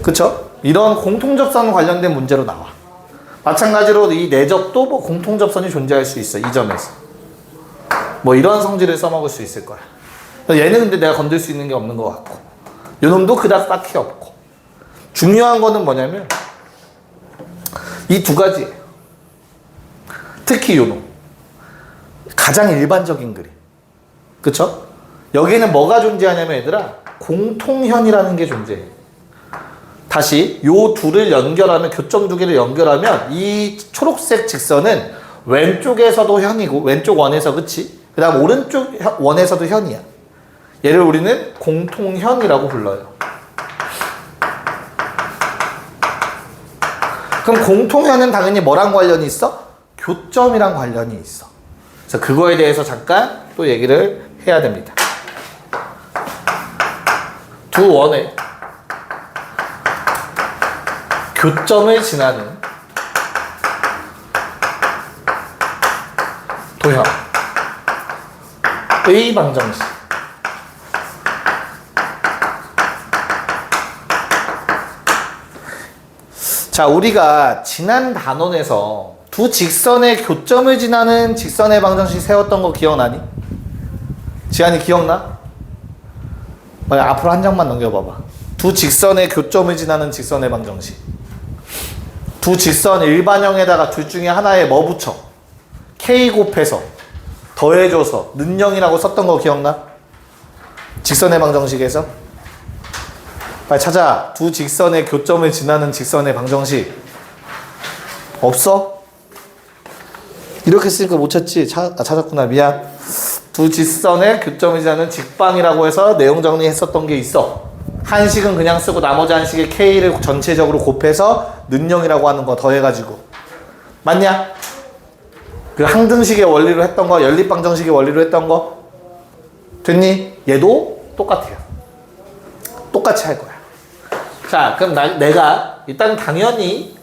그쵸? 이런 공통접선 관련된 문제로 나와. 마찬가지로 이 내접도 뭐 공통접선이 존재할 수 있어. 이 점에서. 뭐 이런 성질을 써먹을 수 있을 거야. 얘는 근데 내가 건들 수 있는 게 없는 것 같고 요놈도 그닥 딱히 없고. 중요한 거는 뭐냐면 이 두 가지예요. 특히 요놈. 가장 일반적인 그림. 그쵸? 여기는 뭐가 존재하냐면 얘들아 공통현이라는 게 존재해. 다시 요 둘을 연결하면 교점 두 개를 연결하면 이 초록색 직선은 왼쪽에서도 현이고 왼쪽 원에서 그치? 그 다음 오른쪽 원에서도 현이야. 얘를 우리는 공통현이라고 불러요. 그럼 공통현은 당연히 뭐랑 관련이 있어? 교점이랑 관련이 있어. 그래서 그거에 대해서 잠깐 또 얘기를 해야 됩니다. 두 원의 교점을 지나는 도형의 방정식. 자, 우리가 지난 단원에서 두 직선의 교점을 지나는 직선의 방정식 세웠던 거 기억나니? 지한이 기억나? 앞으로 한 장만 넘겨봐봐. 두 직선의 교점을 지나는 직선의 방정식. 두 직선 일반형에다가 둘 중에 하나에 뭐 붙여? K 곱해서 더해줘서 는영이라고 썼던 거 기억나? 직선의 방정식에서? 빨리 찾아. 두 직선의 교점을 지나는 직선의 방정식. 없어? 이렇게 쓰니까 못 찾지? 찾았구나. 미안. 두 직선의 교점을 지나는 직방이라고 해서 내용 정리했었던 게 있어. 한 식은 그냥 쓰고 나머지 한 식의 K를 전체적으로 곱해서 는영이라고 하는 거 더해가지고. 맞냐? 그 항등식의 원리로 했던 거, 연립방정식의 원리로 했던 거. 됐니? 얘도 똑같아요. 똑같이 할 거야. 자, 그럼 내가 일단 당연히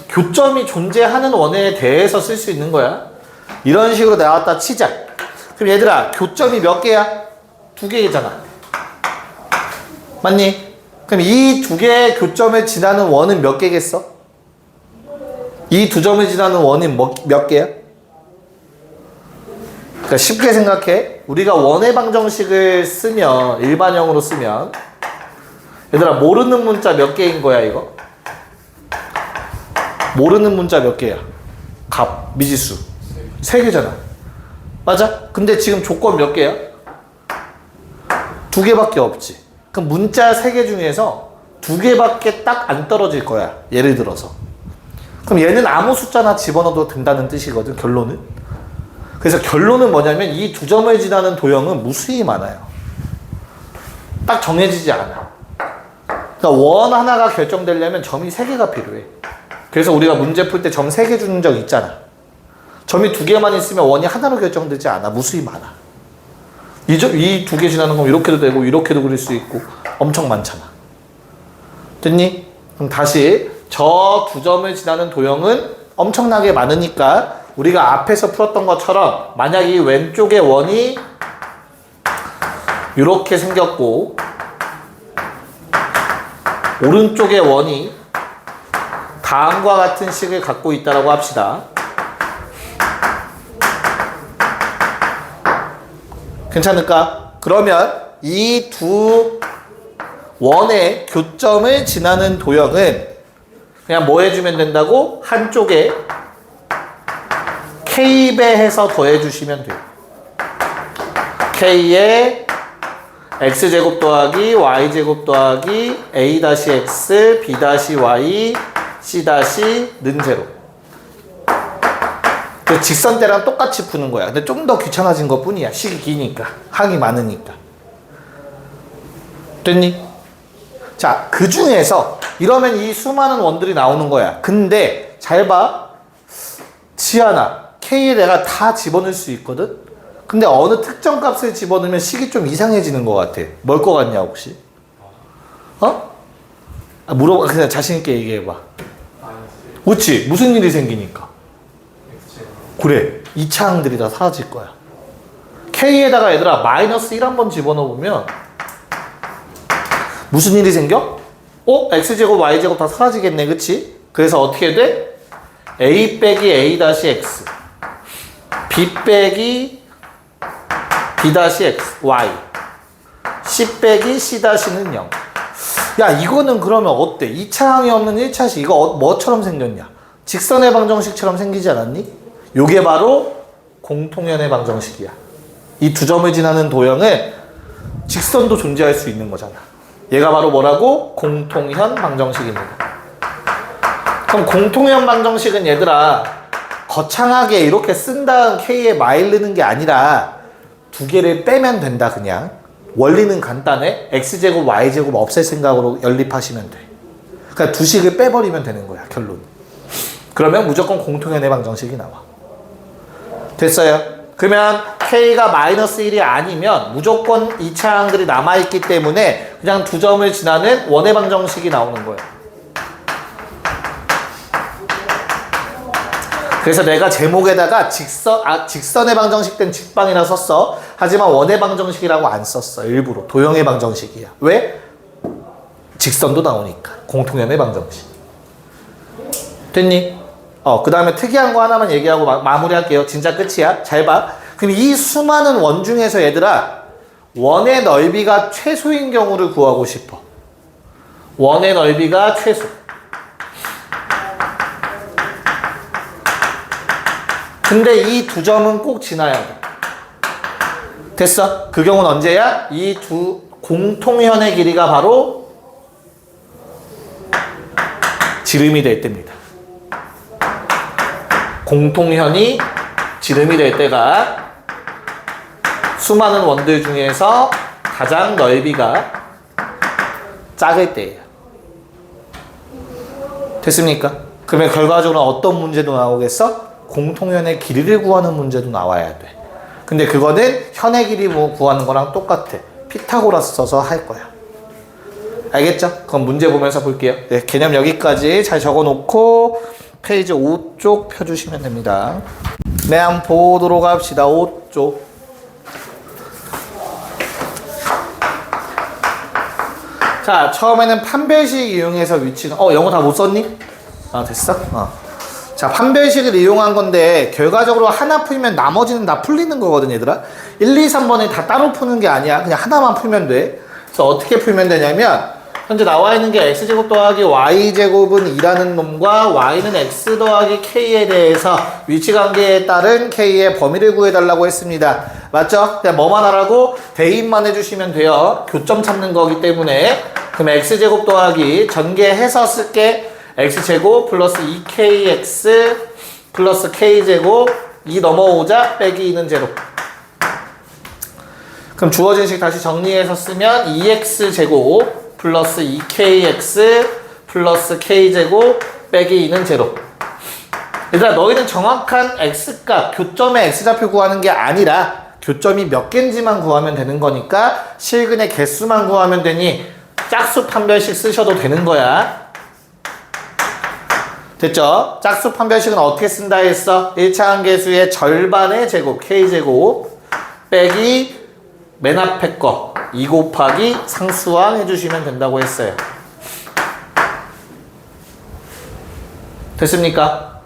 교점이 존재하는 원에 대해서 쓸 수 있는 거야. 이런 식으로 나왔다 치자. 그럼 얘들아, 교점이 몇 개야? 두 개잖아. 맞니? 그럼 이 두 개의 교점을 지나는 원은 몇 개겠어? 이 두 점을 지나는 원은 몇 개야? 그러니까 쉽게 생각해. 우리가 원의 방정식을 쓰면, 일반형으로 쓰면, 얘들아, 모르는 문자 몇 개인 거야, 이거? 모르는 문자 몇 개야? 값, 미지수. 3개잖아. 맞아? 근데 지금 조건 몇 개야? 2개밖에 없지. 그럼 문자 3개 중에서 2개밖에 딱 안 떨어질 거야. 예를 들어서. 그럼 얘는 아무 숫자나 집어넣어도 된다는 뜻이거든, 결론은. 그래서 결론은 뭐냐면 이 두 점을 지나는 도형은 무수히 많아요. 딱 정해지지 않아. 그러니까 원 하나가 결정되려면 점이 3개가 필요해. 그래서 우리가 문제 풀 때 점 3개 주는 적 있잖아. 점이 2개만 있으면 원이 하나로 결정되지 않아. 무수히 많아. 이 두 개 지나는 건 이렇게도 되고 이렇게도 그릴 수 있고 엄청 많잖아. 됐니? 그럼 다시 저 두 점을 지나는 도형은 엄청나게 많으니까 우리가 앞에서 풀었던 것처럼 만약 이 왼쪽의 원이 이렇게 생겼고 오른쪽의 원이 다음과 같은 식을 갖고 있다고 합시다. 괜찮을까? 그러면 이 두 원의 교점을 지나는 도형은 그냥 뭐 해주면 된다고? 한쪽에 K배 해서 더해주시면 돼요. K에 X제곱 더하기 Y제곱 더하기 A-X, B-Y, C-는 제로. 그 직선대랑 똑같이 푸는 거야. 근데 좀 더 귀찮아진 것 뿐이야. 식이 기니까. 항이 많으니까. 됐니? 자, 그 중에서 이러면 이 수많은 원들이 나오는 거야. 근데 잘 봐. 지안아, K에 내가 다 집어넣을 수 있거든? 근데 어느 특정 값을 집어넣으면 식이 좀 이상해지는 것 같아. 뭘 것 같냐, 혹시? 어? 물어봐. 그냥 자신있게 얘기해봐. 그치? 무슨 일이 생기니까? 그래. 이 차항들이 다 사라질 거야. K에다가 얘들아, 마이너스 1 한번 집어넣으면 무슨 일이 생겨? X제곱, Y제곱 다 사라지겠네. 그치? 그래서 어떻게 돼? A 빼기 A-X B 빼기 B-X Y C 빼기 C-는 0. 야, 이거는 그러면 어때? 2차항이 없는 1차식 이거 뭐처럼 생겼냐? 직선의 방정식처럼 생기지 않았니? 요게 바로 공통연의 방정식이야. 이 두 점을 지나는 도형은 직선도 존재할 수 있는 거잖아. 얘가 바로 뭐라고? 공통현 방정식입니다. 그럼 공통현 방정식은 얘들아 거창하게 이렇게 쓴 다음 K에 마일르는 게 아니라 두 개를 빼면 된다. 그냥 원리는 간단해. X제곱 Y제곱 없앨 생각으로 연립하시면 돼. 그러니까 두 식을 빼버리면 되는 거야. 결론. 그러면 무조건 공통현의 방정식이 나와. 됐어요? 그러면 K가 마이너스 1이 아니면 무조건 2차항들이 남아있기 때문에 그냥 두 점을 지나는 원의 방정식이 나오는 거예요. 그래서 내가 제목에다가 직선의 방정식 된 직방이라 썼어. 하지만 원의 방정식이라고 안 썼어. 일부러. 도형의 방정식이야. 왜? 직선도 나오니까. 공통연의 방정식. 됐니? 그 다음에 특이한 거 하나만 얘기하고 마무리할게요. 진짜 끝이야. 잘 봐. 그럼 이 수많은 원 중에서 얘들아, 원의 넓이가 최소인 경우를 구하고 싶어. 원의 넓이가 최소. 근데 이 두 점은 꼭 지나야 돼. 됐어? 그 경우는 언제야? 이 두 공통현의 길이가 바로 지름이 될 때입니다. 공통현이 지름이 될 때가 수많은 원들 중에서 가장 넓이가 작을 때예요. 됐습니까? 그러면 결과적으로 어떤 문제도 나오겠어? 공통현의 길이를 구하는 문제도 나와야 돼. 근데 그거는 현의 길이 구하는 거랑 똑같아. 피타고라스 써서 할 거야. 알겠죠? 그럼 문제 보면서 볼게요. 네, 개념 여기까지 잘 적어놓고 페이지 5쪽 펴주시면 됩니다. 네, 한번 보도록 합시다. 5쪽. 자, 처음에는 판별식 이용해서 위치는 영어 다 못 썼니? 됐어? 자, 판별식을 이용한 건데 결과적으로 하나 풀면 나머지는 다 풀리는 거거든, 얘들아. 1, 2, 3번에 다 따로 푸는 게 아니야. 그냥 하나만 풀면 돼. 그래서 어떻게 풀면 되냐면 현재 나와 있는 게 X제곱 더하기 Y제곱은 2라는 놈과 Y는 X 더하기 K에 대해서 위치관계에 따른 K의 범위를 구해달라고 했습니다. 맞죠? 그냥 뭐만 하라고? 대입만 해주시면 돼요. 교점 찾는 거기 때문에. 그럼 X제곱 더하기 전개해서 쓸게. X제곱 플러스 2KX 플러스 K제곱 2 넘어오자 빼기 2는 제로. 그럼 주어진 식 다시 정리해서 쓰면 2X제곱 플러스 2KX 플러스 K제곱 빼기 2는 제로. 얘들아, 너희는 정확한 X값, 교점의 X좌표 구하는 게 아니라 교점이 몇 개인지만 구하면 되는 거니까 실근의 개수만 구하면 되니 짝수 판별식 쓰셔도 되는 거야. 됐죠? 짝수 판별식은 어떻게 쓴다 했어? 1차 함계수의 절반의 제곱 k제곱 빼기 맨 앞에 거 2 곱하기 상수항 해주시면 된다고 했어요. 됐습니까?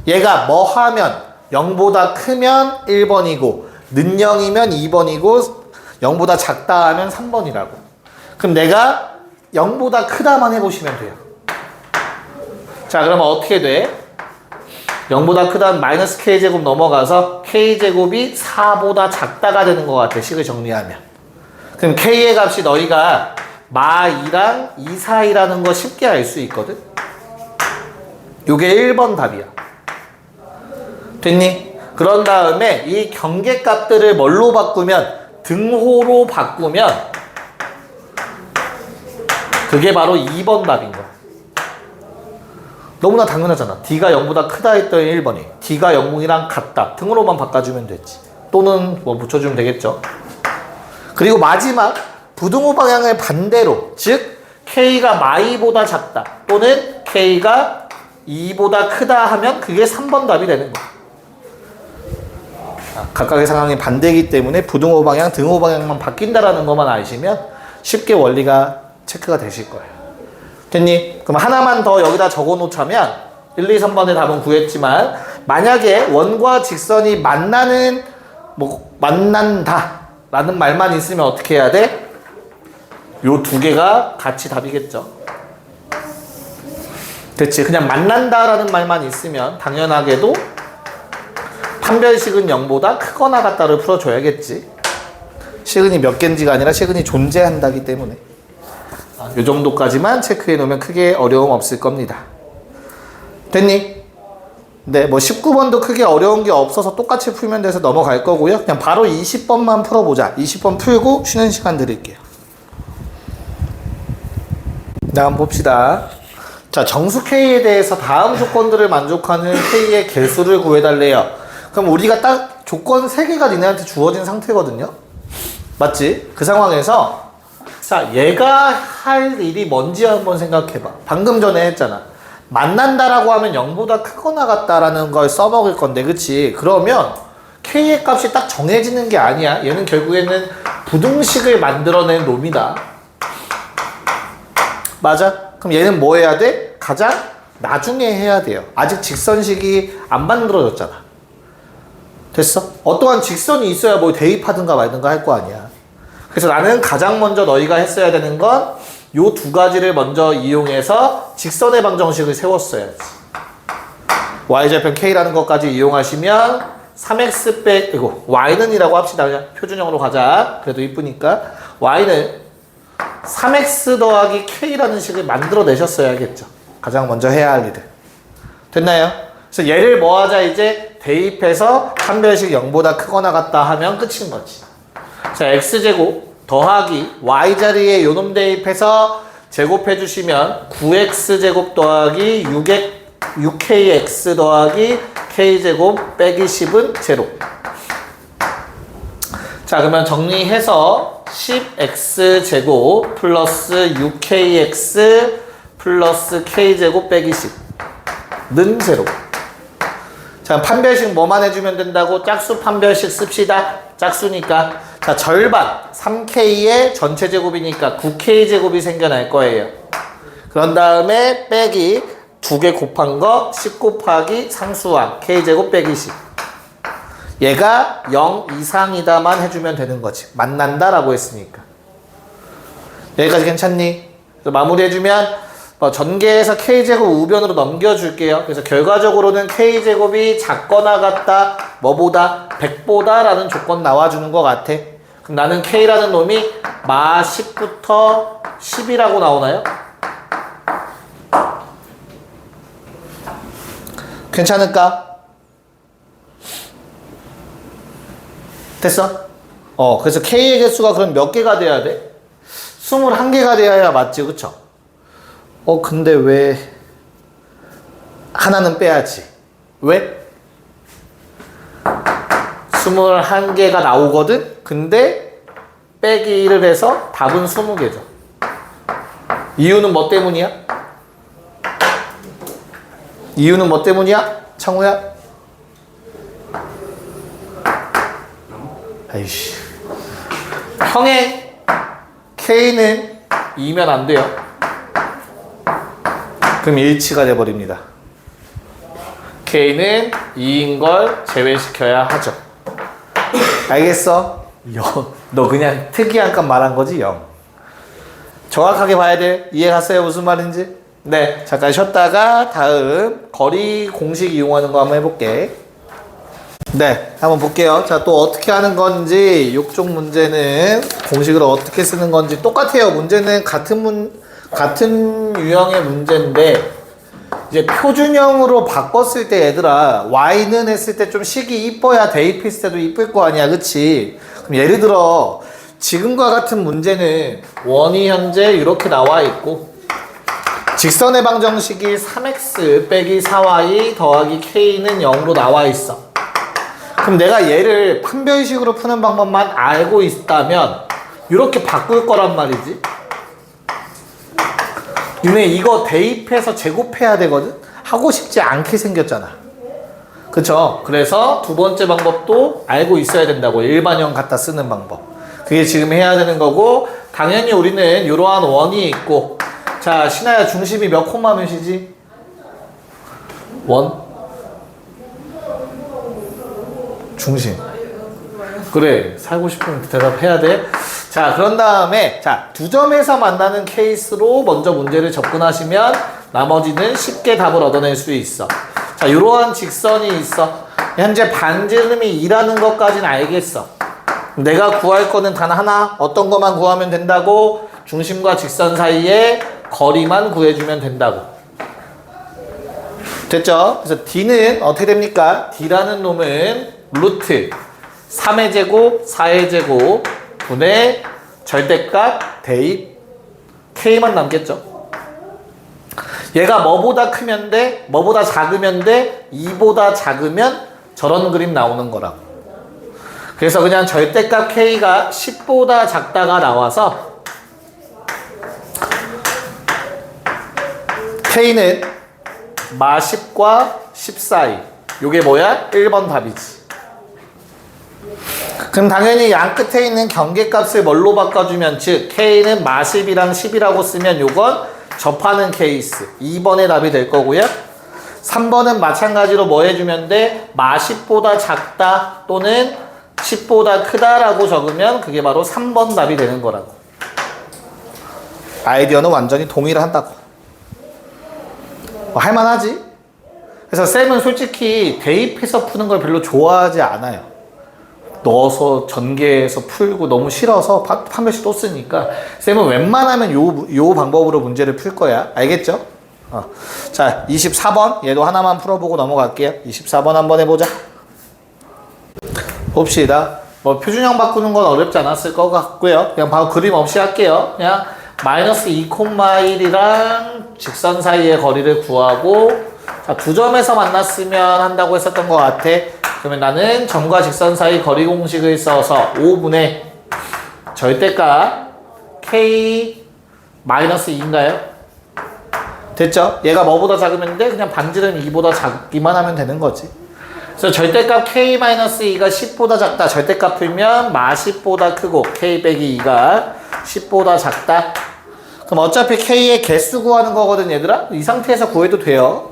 얘가 뭐 하면 0보다 크면 1번이고 는 0이면 2번이고 0보다 작다 하면 3번이라고. 그럼 내가 0보다 크다만 해보시면 돼요. 자, 그러면 어떻게 돼? 0보다 크다는 마이너스 k제곱 넘어가서 k제곱이 4보다 작다가 되는 것 같아. 식을 정리하면. 그럼 k의 값이 너희가 마2랑 2 사이라는 거 쉽게 알 수 있거든? 요게 1번 답이야. 됐니? 그런 다음에 이 경계값들을 뭘로 바꾸면 등호로 바꾸면 그게 바로 2번 답인 거야. 너무나 당연하잖아. D가 0보다 크다 했더니 1번이 D가 0이랑 같다. 등으로만 바꿔주면 되지. 또는 뭐 붙여주면 되겠죠. 그리고 마지막 부등호 방향을 반대로 즉 K가 마이보다 작다 또는 K가 2보다 크다 하면 그게 3번 답이 되는 거야. 각각의 상황이 반대이기 때문에 부등호 방향, 등호 방향만 바뀐다라는 것만 아시면 쉽게 원리가 체크가 되실 거예요. 됐니? 그럼 하나만 더 여기다 적어 놓자면 1, 2, 3번의 답은 구했지만 만약에 원과 직선이 만난다 라는 말만 있으면 어떻게 해야 돼? 요 두 개가 같이 답이겠죠. 됐지? 그냥 만난다 라는 말만 있으면 당연하게도 판별식은 0보다 크거나 같다를 풀어줘야겠지. 시근이 몇 개인지가 아니라 시근이 존재한다기 때문에 이 정도까지만 체크해 놓으면 크게 어려움 없을 겁니다. 됐니? 네, 뭐 19번도 크게 어려운 게 없어서 똑같이 풀면 돼서 넘어갈 거고요. 그냥 바로 20번만 풀어보자. 20번 풀고 쉬는 시간 드릴게요. 네, 한번 봅시다. 자, 정수 K에 대해서 다음 조건들을 만족하는 K의 개수를 구해달래요. 그럼 우리가 딱 조건 3개가 니네한테 주어진 상태거든요. 맞지? 그 상황에서 자, 얘가 할 일이 뭔지 한번 생각해봐. 방금 전에 했잖아. 만난다라고 하면 0보다 크거나 같다라는 걸 써먹을 건데, 그치? 그러면 K의 값이 딱 정해지는 게 아니야. 얘는 결국에는 부등식을 만들어낸 놈이다. 맞아? 그럼 얘는 뭐 해야 돼? 가장 나중에 해야 돼요. 아직 직선식이 안 만들어졌잖아. 됐어? 어떠한 직선이 있어야 뭐 대입하든가 말든가 할 거 아니야. 그래서 나는 가장 먼저 너희가 했어야 되는 건 요 두 가지를 먼저 이용해서 직선의 방정식을 세웠어야지. y절편 k라는 것까지 이용하시면 3x 이거 y는 이라고 합시다. 그냥 표준형으로 가자. 그래도 이쁘니까 y는 3x 더하기 k라는 식을 만들어내셨어야겠죠. 가장 먼저 해야 할 일을. 됐나요? 그래서 얘를 뭐 하자 이제 대입해서 판별식 0보다 크거나 같다 하면 끝인 거지. 자, x제곱 더하기 y자리에 요놈 대입해서 제곱해 주시면 9x제곱 더하기 6kx 더하기 k제곱 빼기 10은 제로. 자, 그러면 정리해서 10x제곱 플러스 6kx 플러스 k제곱 빼기 10는 제로. 자, 판별식 뭐만 해주면 된다고? 짝수 판별식 씁시다. 짝수니까. 자, 절반 3k의 전체 제곱이니까 9k제곱이 생겨날 거예요. 그런 다음에 빼기 2개 곱한 거 10 곱하기 상수항 k제곱 빼기 10. 얘가 0 이상이다만 해주면 되는 거지. 만난다라고 했으니까. 여기까지 괜찮니? 마무리해주면 전개해서 k제곱 우변으로 넘겨줄게요. 그래서 결과적으로는 k제곱이 작거나 같다, 뭐보다, 100보다 라는 조건 나와주는 것 같아. 그럼 나는 k라는 놈이 마 10부터 10이라고 나오나요? 괜찮을까? 됐어? 그래서 k의 개수가 그럼 몇 개가 돼야 돼? 21개가 돼야 맞지, 그쵸? 근데 왜 하나는 빼야지? 왜? 21개가 나오거든? 근데 빼기 1을 해서 답은 20개죠. 이유는 뭐 때문이야? 이유는 뭐 때문이야? 창우야? 아이씨. 평행 K는 2면 안 돼요. 그럼 일치가 돼버립니다. K는 2인 걸 제외시켜야 하죠. 알겠어? 너 그냥 특이한 값 말한 거지? 0. 정확하게 봐야 돼. 이해 갔어요? 무슨 말인지? 네. 잠깐 쉬었다가 다음 거리 공식 이용하는 거 한번 해볼게. 네. 한번 볼게요. 자, 또 어떻게 하는 건지, 이쪽 문제는 공식을 어떻게 쓰는 건지 똑같아요. 문제는 같은 유형의 문제인데, 이제 표준형으로 바꿨을 때 얘들아, y는 했을 때 좀 식이 이뻐야 대입했을 때도 이쁠 거 아니야, 그치? 그럼 예를 들어 지금과 같은 문제는 원이 현재 이렇게 나와 있고, 직선의 방정식이 3x 빼기 4y 더하기 k는 0으로 나와 있어. 그럼 내가 얘를 판별식으로 푸는 방법만 알고 있다면 이렇게 바꿀 거란 말이지. 니네 이거 대입해서 제곱해야 되거든? 하고 싶지 않게 생겼잖아. 그쵸? 그래서 두 번째 방법도 알고 있어야 된다고. 일반형 갖다 쓰는 방법. 그게 지금 해야 되는 거고, 당연히 우리는 이러한 원이 있고, 자, 신하야 중심이 몇 콤마 몇이지? 원? 중심. 그래, 살고 싶으면 대답해야 돼. 자, 그런 다음에 자, 두 점에서 만나는 케이스로 먼저 문제를 접근하시면 나머지는 쉽게 답을 얻어낼 수 있어. 자, 이러한 직선이 있어. 현재 반지름이 2라는 것까지는 알겠어. 내가 구할 거는 단 하나, 어떤 것만 구하면 된다고? 중심과 직선 사이에 거리만 구해주면 된다고. 됐죠? 그래서 D는 어떻게 됩니까? D라는 놈은 루트 3의 제곱, 4의 제곱 분의 절대값 대입 K만 남겠죠. 얘가 뭐보다 크면 돼? 뭐보다 작으면 돼? 2보다 작으면 저런 그림 나오는 거라고. 그래서 그냥 절대값 K가 10보다 작다가 나와서 K는 마 10과 10 사이. 요게 뭐야? 1번 답이지. 그럼 당연히 양 끝에 있는 경계값을 뭘로 바꿔주면, 즉 K는 마 10이랑 10이라고 쓰면 요건 접하는 케이스 2번의 답이 될 거고요. 3번은 마찬가지로 뭐 해주면 돼? 마 10보다 작다 또는 10보다 크다라고 적으면 그게 바로 3번 답이 되는 거라고. 아이디어는 완전히 동일한다고. 할만하지? 그래서 쌤은 솔직히 대입해서 푸는 걸 별로 좋아하지 않아요. 넣어서 전개해서 풀고 너무 싫어서 판별식 또 쓰니까 쌤은 웬만하면 요 방법으로 문제를 풀 거야. 알겠죠? 자, 24번 얘도 하나만 풀어보고 넘어갈게요. 24번 한번 해보자. 봅시다. 뭐 표준형 바꾸는 건 어렵지 않았을 것 같고요. 그냥 바로 그림 없이 할게요. 그냥 마이너스 2,1이랑 직선 사이의 거리를 구하고, 자, 두 점에서 만났으면 한다고 했었던 것 같아. 그러면 나는 점과 직선 사이 거리 공식을 써서 5분의 절대값 K 마이너스 2인가요? 됐죠? 얘가 뭐보다 작으면 돼? 그냥 반지름 2보다 작기만 하면 되는 거지. 그래서 절대값 K 마이너스 2가 10보다 작다. 절대값 풀면 마 10보다 크고 K 빼기 2가 10보다 작다. 그럼 어차피 K의 개수 구하는 거거든 얘들아. 이 상태에서 구해도 돼요.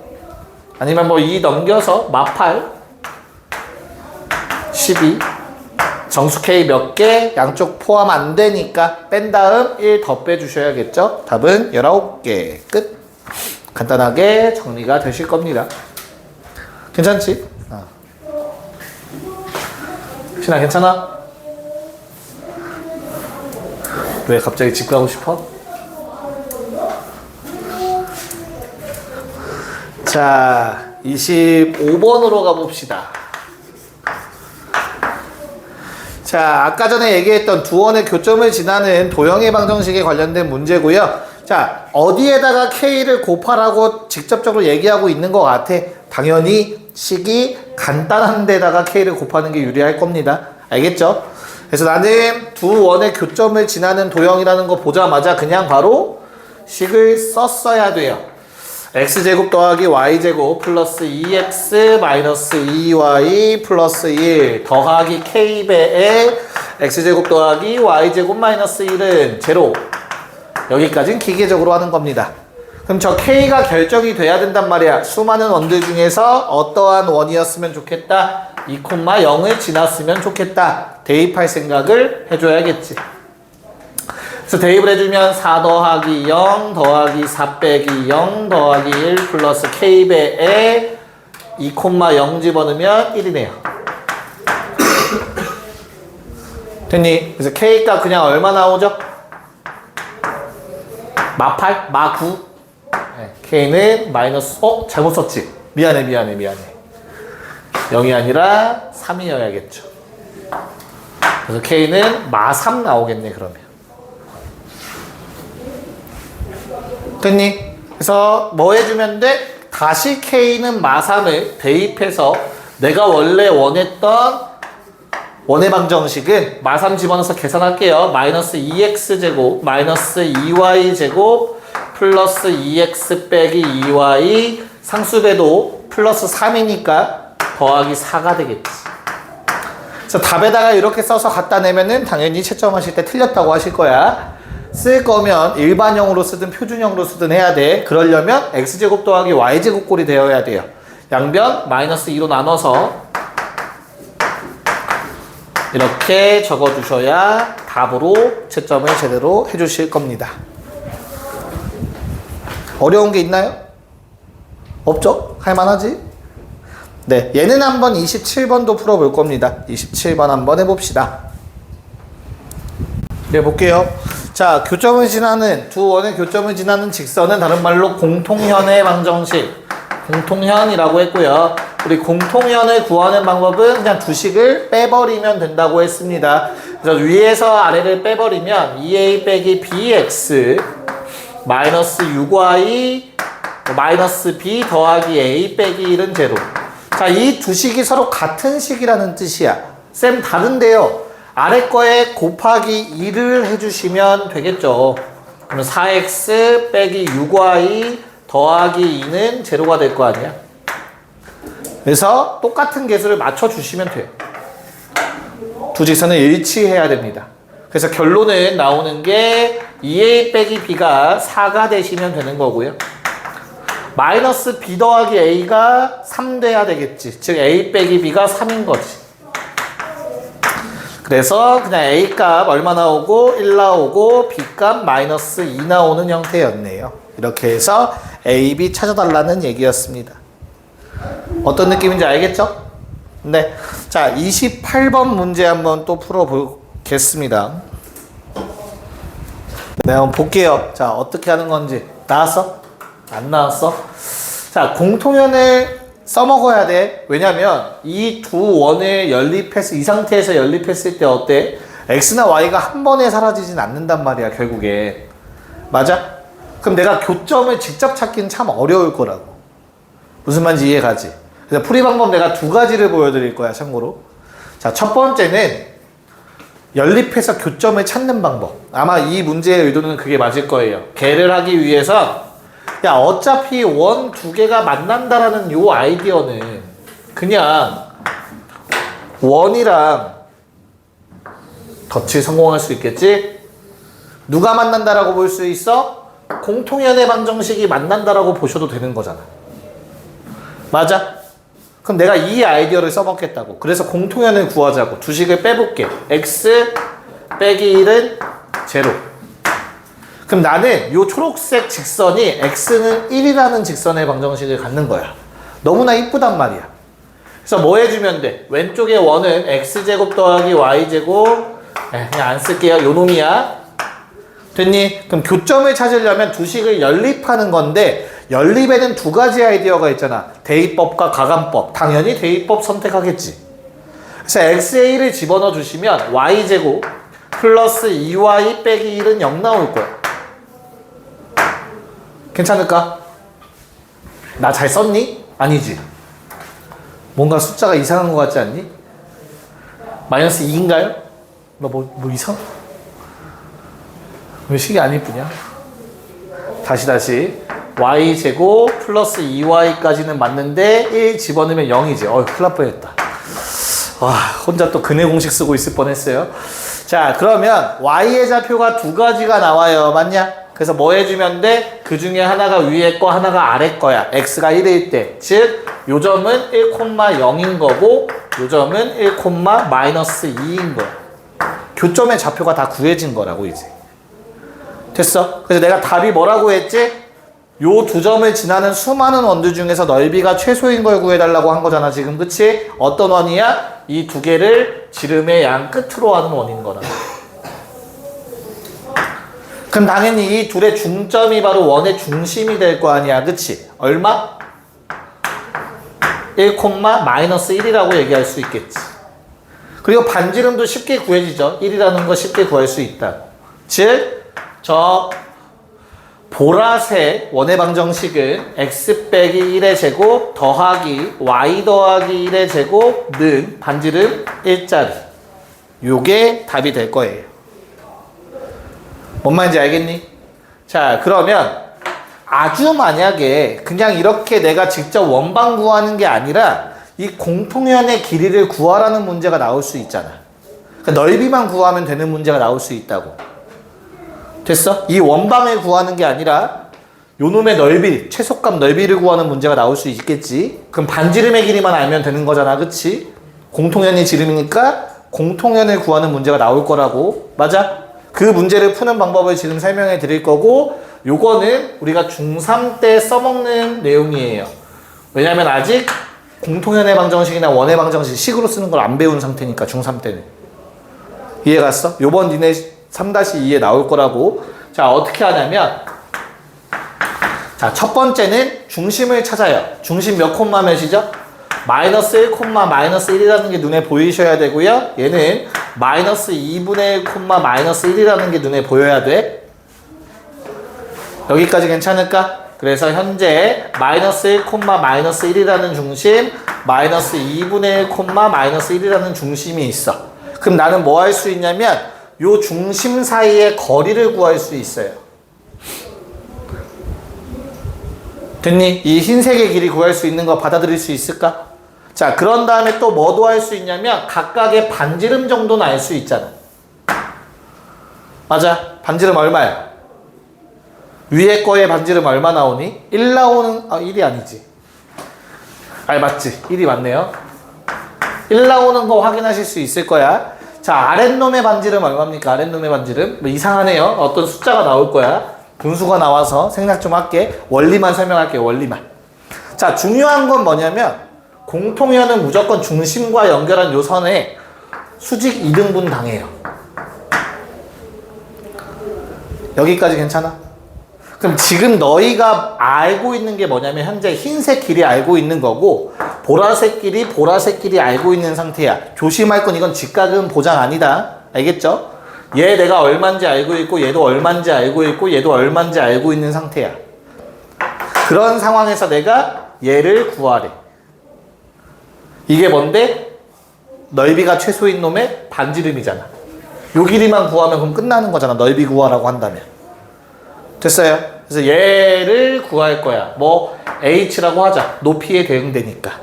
아니면 뭐 2 넘겨서 마 8 12 정수 K 몇 개? 양쪽 포함 안 되니까 뺀 다음 1 더 빼주셔야겠죠. 답은 19개. 끝. 간단하게 정리가 되실 겁니다. 괜찮지? 신아 괜찮아? 왜 갑자기 집 가고 싶어? 자, 25번으로 가봅시다. 자, 아까 전에 얘기했던 두 원의 교점을 지나는 도형의 방정식에 관련된 문제고요. 자, 어디에다가 K를 곱하라고 직접적으로 얘기하고 있는 것 같아? 당연히 식이 간단한 데다가 k를 곱하는 게 유리할 겁니다. 알겠죠? 그래서 나는 두 원의 교점을 지나는 도형이라는 거 보자마자 그냥 바로 식을 썼어야 돼요. x제곱 더하기 y제곱 플러스 2x 마이너스 2y 플러스 1 더하기 k배의 x제곱 더하기 y제곱 마이너스 1은 제로. 여기까지는 기계적으로 하는 겁니다. 그럼 저 k가 결정이 돼야 된단 말이야. 수많은 원들 중에서 어떠한 원이었으면 좋겠다. 2,0을 지났으면 좋겠다. 대입할 생각을 해줘야겠지. 그래서 대입을 해주면 4 더하기 0 더하기 4 빼기 0 더하기 1 플러스 k배에 2,0 집어넣으면 1이네요. 됐니? 그래서 k값 그냥 얼마 나오죠? 마8? 마9? 네, k는 마이너스, 잘못 썼지? 미안해. 0이 아니라 3이어야겠죠. 그래서 k는 마3 나오겠네, 그러면. 됐니? 그래서 뭐 해주면 돼? 다시 k는 마3을 대입해서 내가 원래 원했던 원의 방정식은 마3 집어넣어서 계산할게요. 마이너스 2x제곱 마이너스 2y제곱 플러스 2x 빼기 2y 상수배도 플러스 3이니까 더하기 4가 되겠지. 그래서 답에다가 이렇게 써서 갖다 내면은 당연히 채점하실 때 틀렸다고 하실 거야. 쓸 거면 일반형으로 쓰든 표준형으로 쓰든 해야 돼. 그러려면 x제곱 더하기 y제곱 꼴이 되어야 돼요. 양변 마이너스 2로 나눠서 이렇게 적어주셔야 답으로 채점을 제대로 해주실 겁니다. 어려운 게 있나요? 없죠? 할만하지? 네, 얘는 한번 27번도 풀어볼 겁니다. 27번 한번 해봅시다. 네, 볼게요. 자, 교점을 지나는, 두 원의 교점을 지나는 직선은 다른 말로 공통현의 방정식, 공통현이라고 했고요. 우리 공통현을 구하는 방법은 그냥 두 식을 빼버리면 된다고 했습니다. 그래서 위에서 아래를 빼버리면 2a 빼기 bx 마이너스 6y 마이너스 b 더하기 a 빼기 1은 제로. 자, 이 두 식이 서로 같은 식이라는 뜻이야. 쌤 다른데요. 아래 거에 곱하기 2를 해주시면 되겠죠. 그러면 4x 빼기 6y 더하기 2는 제로가 될 거 아니야. 그래서 똑같은 개수를 맞춰주시면 돼요. 두 직선은 일치해야 됩니다. 그래서 결론은 나오는 게 2a 빼기 b가 4가 되시면 되는 거고요. 마이너스 b 더하기 a가 3 돼야 되겠지. 즉 a 빼기 b가 3인 거지. 그래서 그냥 a 값 얼마 나오고 1 나오고 b 값 마이너스 2 나오는 형태였네요. 이렇게 해서 a, b 찾아달라는 얘기였습니다. 어떤 느낌인지 알겠죠? 네. 자, 28번 문제 한번 또 풀어보겠습니다. 네, 한번 볼게요. 자, 어떻게 하는 건지. 나왔어? 안 나왔어? 자, 공통현을 써먹어야 돼. 왜냐면 이 두 원을 연립했을, 이 상태에서 연립했을 때 어때? x나 y가 한 번에 사라지진 않는단 말이야, 결국에. 맞아? 그럼 내가 교점을 직접 찾기는 참 어려울 거라고. 무슨 말인지 이해 가지? 그래서 풀이 방법 내가 두 가지를 보여드릴 거야, 참고로. 자, 첫 번째는 연립해서 교점을 찾는 방법. 아마 이 문제의 의도는 그게 맞을 거예요. 개를 하기 위해서 야, 어차피 원 두 개가 만난다라는 요 아이디어는 그냥 원이랑 덧칠 성공할 수 있겠지? 누가 만난다라고 볼 수 있어? 공통연의 방정식이 만난다라고 보셔도 되는 거잖아. 맞아? 그럼 내가 이 아이디어를 써먹겠다고. 그래서 공통연을 구하자고. 두 식을 빼볼게. x 빼기 1은 제로. 그럼 나는 요 초록색 직선이 x는 1이라는 직선의 방정식을 갖는 거야. 너무나 이쁘단 말이야. 그래서 뭐 해주면 돼? 왼쪽에 원은 x제곱 더하기 y제곱 그냥 안 쓸게요. 요 놈이야. 됐니? 그럼 교점을 찾으려면 두 식을 연립하는 건데 연립에는 두 가지 아이디어가 있잖아. 대입법과 가감법. 당연히 대입법 선택하겠지. 그래서 x에 1을 집어넣어 주시면 y제곱 플러스 2y 빼기 1은 0 나올 거야. 괜찮을까? 나 잘 썼니? 아니지. 뭔가 숫자가 이상한 것 같지 않니? 마이너스 2인가요? 뭐 이상? 왜 식이 안 이쁘냐? 다시 y제곱 플러스 2y까지는 맞는데 1 집어넣으면 0이지. 큰일 날 뻔했다. 와, 혼자 또 근해 공식 쓰고 있을 뻔했어요. 자, 그러면 y의 좌표가 두 가지가 나와요. 맞냐? 그래서 뭐 해주면 돼? 그 중에 하나가 위에 거, 하나가 아래 거야. x가 1일 때. 즉, 요 점은 1,0인 거고, 요 점은 1,-2인 거야. 교점의 좌표가 다 구해진 거라고, 이제. 됐어? 그래서 내가 답이 뭐라고 했지? 요 두 점을 지나는 수많은 원들 중에서 넓이가 최소인 걸 구해달라고 한 거잖아, 지금. 그치? 어떤 원이야? 이 두 개를 지름의 양 끝으로 하는 원인 거라. 그럼 당연히 이 둘의 중점이 바로 원의 중심이 될 거 아니야. 그치? 얼마? 1,-1이라고 얘기할 수 있겠지. 그리고 반지름도 쉽게 구해지죠. 1이라는 거 쉽게 구할 수 있다. 즉, 저 보라색 원의 방정식은 x 빼기 1의 제곱 더하기 y 더하기 1의 제곱는 반지름 1짜리. 요게 답이 될 거예요. 뭔 말인지 알겠니? 자, 그러면 아주 만약에 그냥 이렇게 내가 직접 원방 구하는 게 아니라 이 공통연의 길이를 구하라는 문제가 나올 수 있잖아. 그러니까 넓이만 구하면 되는 문제가 나올 수 있다고. 됐어? 이 원방을 구하는 게 아니라 요 놈의 넓이, 최소값 넓이를 구하는 문제가 나올 수 있겠지. 그럼 반지름의 길이만 알면 되는 거잖아. 그치? 공통연의 지름이니까 공통연을 구하는 문제가 나올 거라고. 맞아? 그 문제를 푸는 방법을 지금 설명해 드릴 거고, 요거는 우리가 중3 때 써먹는 내용이에요. 왜냐면 아직 공통연의 방정식이나 원의 방정식 식으로 쓰는 걸 안 배운 상태니까, 중3 때는. 이해 갔어? 요번 니네 3-2에 나올 거라고. 자, 어떻게 하냐면, 자, 첫 번째는 중심을 찾아요. 중심 몇 콤마 몇이죠? 마이너스 1, 마이너스 1이라는 게 눈에 보이셔야 되고요. 얘는 마이너스 2분의 1, 마이너스 1이라는 게 눈에 보여야 돼. 여기까지 괜찮을까? 그래서 현재 마이너스 1, 마이너스 1이라는 중심, 마이너스 2분의 1, 마이너스 1이라는 중심이 있어. 그럼 나는 뭐 할 수 있냐면 요 중심 사이의 거리를 구할 수 있어요. 됐니? 이 흰색의 길이 구할 수 있는 거 받아들일 수 있을까? 자, 그런 다음에 또 뭐도 할 수 있냐면 각각의 반지름 정도는 알 수 있잖아. 맞아? 반지름 얼마야? 위에 거의 반지름 얼마 나오니? 1 나오는, 1이 아니지. 맞지? 1이 맞네요. 1 나오는 거 확인하실 수 있을 거야. 자, 아랫놈의 반지름 얼마입니까? 아랫놈의 반지름? 이상하네요. 어떤 숫자가 나올 거야. 분수가 나와서 생략 좀 할게. 원리만 설명할게요. 원리만. 자, 중요한 건 뭐냐면 공통연은 무조건 중심과 연결한 요 선에 수직 2등분 당해요. 여기까지 괜찮아? 그럼 지금 너희가 알고 있는 게 뭐냐면 현재 흰색 길이 알고 있는 거고 보라색 길이 알고 있는 상태야. 조심할 건 이건 직각은 보장 아니다. 알겠죠? 얘 내가 얼만지 알고 있고 얘도 얼만지 알고 있고 얘도 얼만지 알고 있는 상태야. 그런 상황에서 내가 얘를 구하래. 이게 뭔데? 넓이가 최소인 놈의 반지름이잖아. 요 길이만 구하면 그럼 끝나는 거잖아. 넓이 구하라고 한다면. 됐어요? 그래서 얘를 구할 거야. 뭐 h라고 하자. 높이에 대응되니까.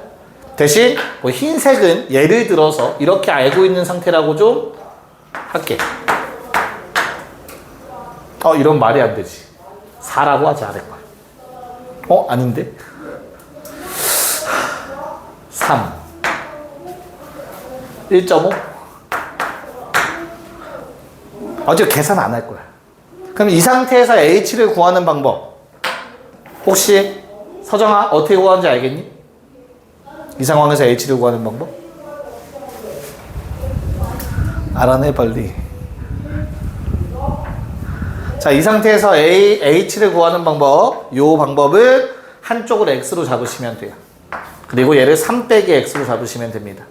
대신 뭐 흰색은 예를 들어서 이렇게 알고 있는 상태라고 좀 할게. 이런 말이 안 되지. 4라고 하지 않을 거야. 아닌데? 3 1.5? 어차피 계산 안 할 거야. 그럼 이 상태에서 h를 구하는 방법 혹시 서정아 어떻게 구하는지 알겠니? 이 상황에서 h를 구하는 방법? 알아내 빨리. 자, 이 상태에서 h를 구하는 방법, 요 방법은 한쪽을 x로 잡으시면 돼요. 그리고 얘를 3 빼기 x로 잡으시면 됩니다.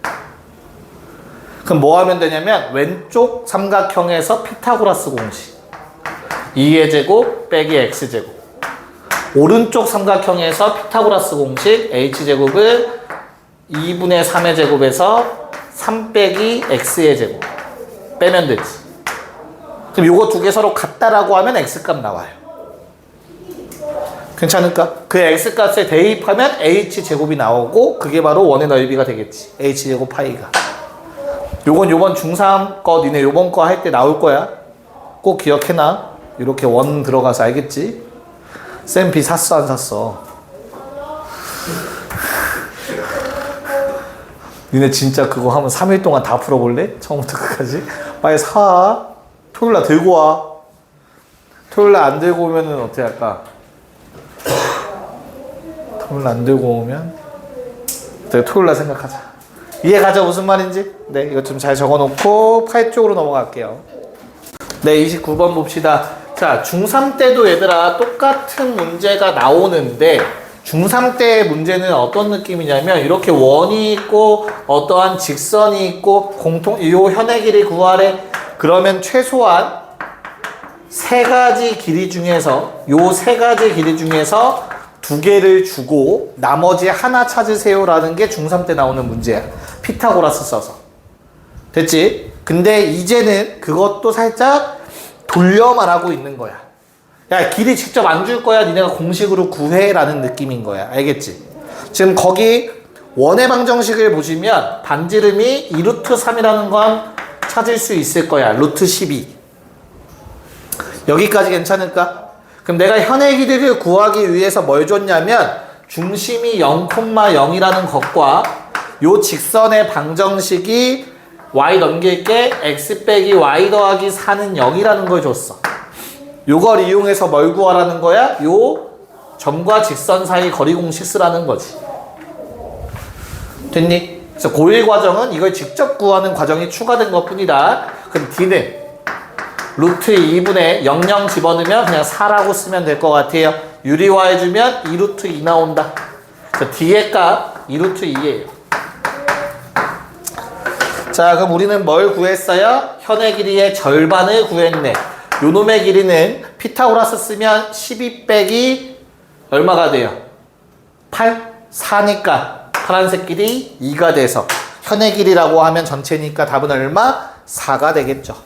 그럼 뭐 하면 되냐면 왼쪽 삼각형에서 피타고라스 공식 2의 제곱 빼기 x제곱, 오른쪽 삼각형에서 피타고라스 공식 h제곱은 2분의 3의 제곱에서 3 빼기 x의 제곱 빼면 되지. 그럼 요거 두 개 서로 같다라고 하면 x값 나와요. 괜찮을까? 그 x값에 대입하면 h제곱이 나오고 그게 바로 원의 넓이가 되겠지. h제곱 파이가. 요건 요번 중3 거 니네 요번 거 할 때 나올 거야. 꼭 기억해놔. 이렇게 원 들어가서 알겠지? 쌤 비 샀어 안 샀어? 니네 진짜 그거 하면 3일 동안 다 풀어볼래? 처음부터 끝까지? 빨리 사. 토요일날 들고 와. 토요일날 안 들고 오면은 어떻게 할까? 토요일날 안 들고 오면 내가 토요일날 생각하자. 이해가죠? 무슨 말인지? 네, 이거 좀 잘 적어놓고 8쪽으로 넘어갈게요. 네, 29번 봅시다. 자, 중3 때도 얘들아 똑같은 문제가 나오는데 중3 때 문제는 어떤 느낌이냐면 이렇게 원이 있고 어떠한 직선이 있고 요 현의 길이 구하래. 그러면 최소한 세 가지 길이 중에서 요 세 가지 길이 중에서 두 개를 주고 나머지 하나 찾으세요 라는 게 중3 때 나오는 문제야. 피타고라스 써서. 됐지? 근데 이제는 그것도 살짝 돌려 말하고 있는 거야. 야, 길이 직접 안 줄 거야. 니네가 공식으로 구해라는 느낌인 거야. 알겠지? 지금 거기 원의 방정식을 보시면 반지름이 2루트 3이라는 건 찾을 수 있을 거야. 루트 12. 여기까지 괜찮을까? 그럼 내가 현의 길이를 구하기 위해서 뭘 줬냐면 중심이 0,0이라는 것과 요 직선의 방정식이 y 넘길 게 x 빼기 y 더하기 4는 0이라는 걸 줬어. 요걸 이용해서 뭘 구하라는 거야? 요 점과 직선 사이 거리 공식 쓰라는 거지. 됐니? 그래서 고1 과정은 이걸 직접 구하는 과정이 추가된 것 뿐이다. 그럼 D는 루트 2분의 00 집어넣으면 그냥 4라고 쓰면 될 것 같아요. 유리화해주면 2루트 2 나온다. 그래서 D의 값 2루트 2예요. 자, 그럼 우리는 뭘 구했어요? 현의 길이의 절반을 구했네. 요놈의 길이는 피타고라스 쓰면 12 빼기 얼마가 돼요? 8? 4니까 파란색 길이 2가 돼서 현의 길이라고 하면 전체니까 답은 얼마? 4가 되겠죠.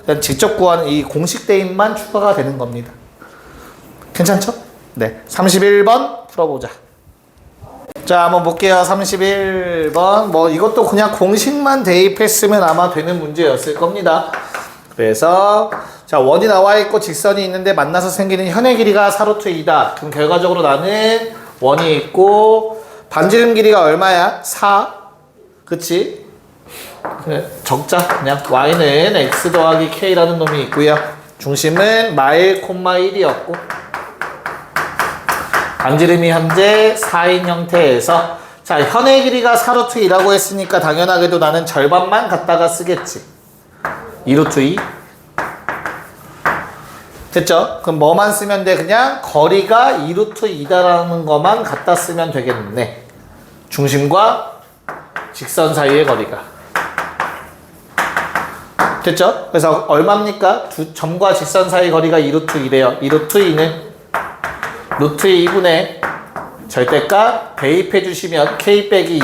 그냥 직접 구하는 이 공식 대입만 추가가 되는 겁니다. 괜찮죠? 네, 31번 풀어보자. 자, 한번 볼게요. 31번. 뭐 이것도 그냥 공식만 대입했으면 아마 되는 문제였을 겁니다. 그래서 자, 원이 나와 있고 직선이 있는데 만나서 생기는 현의 길이가 4루트 2다. 그럼 결과적으로 나는 원이 있고 반지름 길이가 얼마야? 4. 그치? 그래, 적자. 그냥 y는 x 더하기 k라는 놈이 있고요. 중심은 마일, 1이었고 반지름이 현재 4인 형태에서 자, 현의 길이가 4루트 2라고 했으니까 당연하게도 나는 절반만 갖다가 쓰겠지. 2루트 2. 됐죠? 그럼 뭐만 쓰면 돼? 그냥 거리가 2루트 2다라는 것만 갖다 쓰면 되겠네. 중심과 직선 사이의 거리가. 됐죠? 그래서 얼마입니까? 두 점과 직선 사이 거리가 2루트 2래요. 2루트 2는 루트 2분의 절대값 대입해 주시면 k 빼기 2.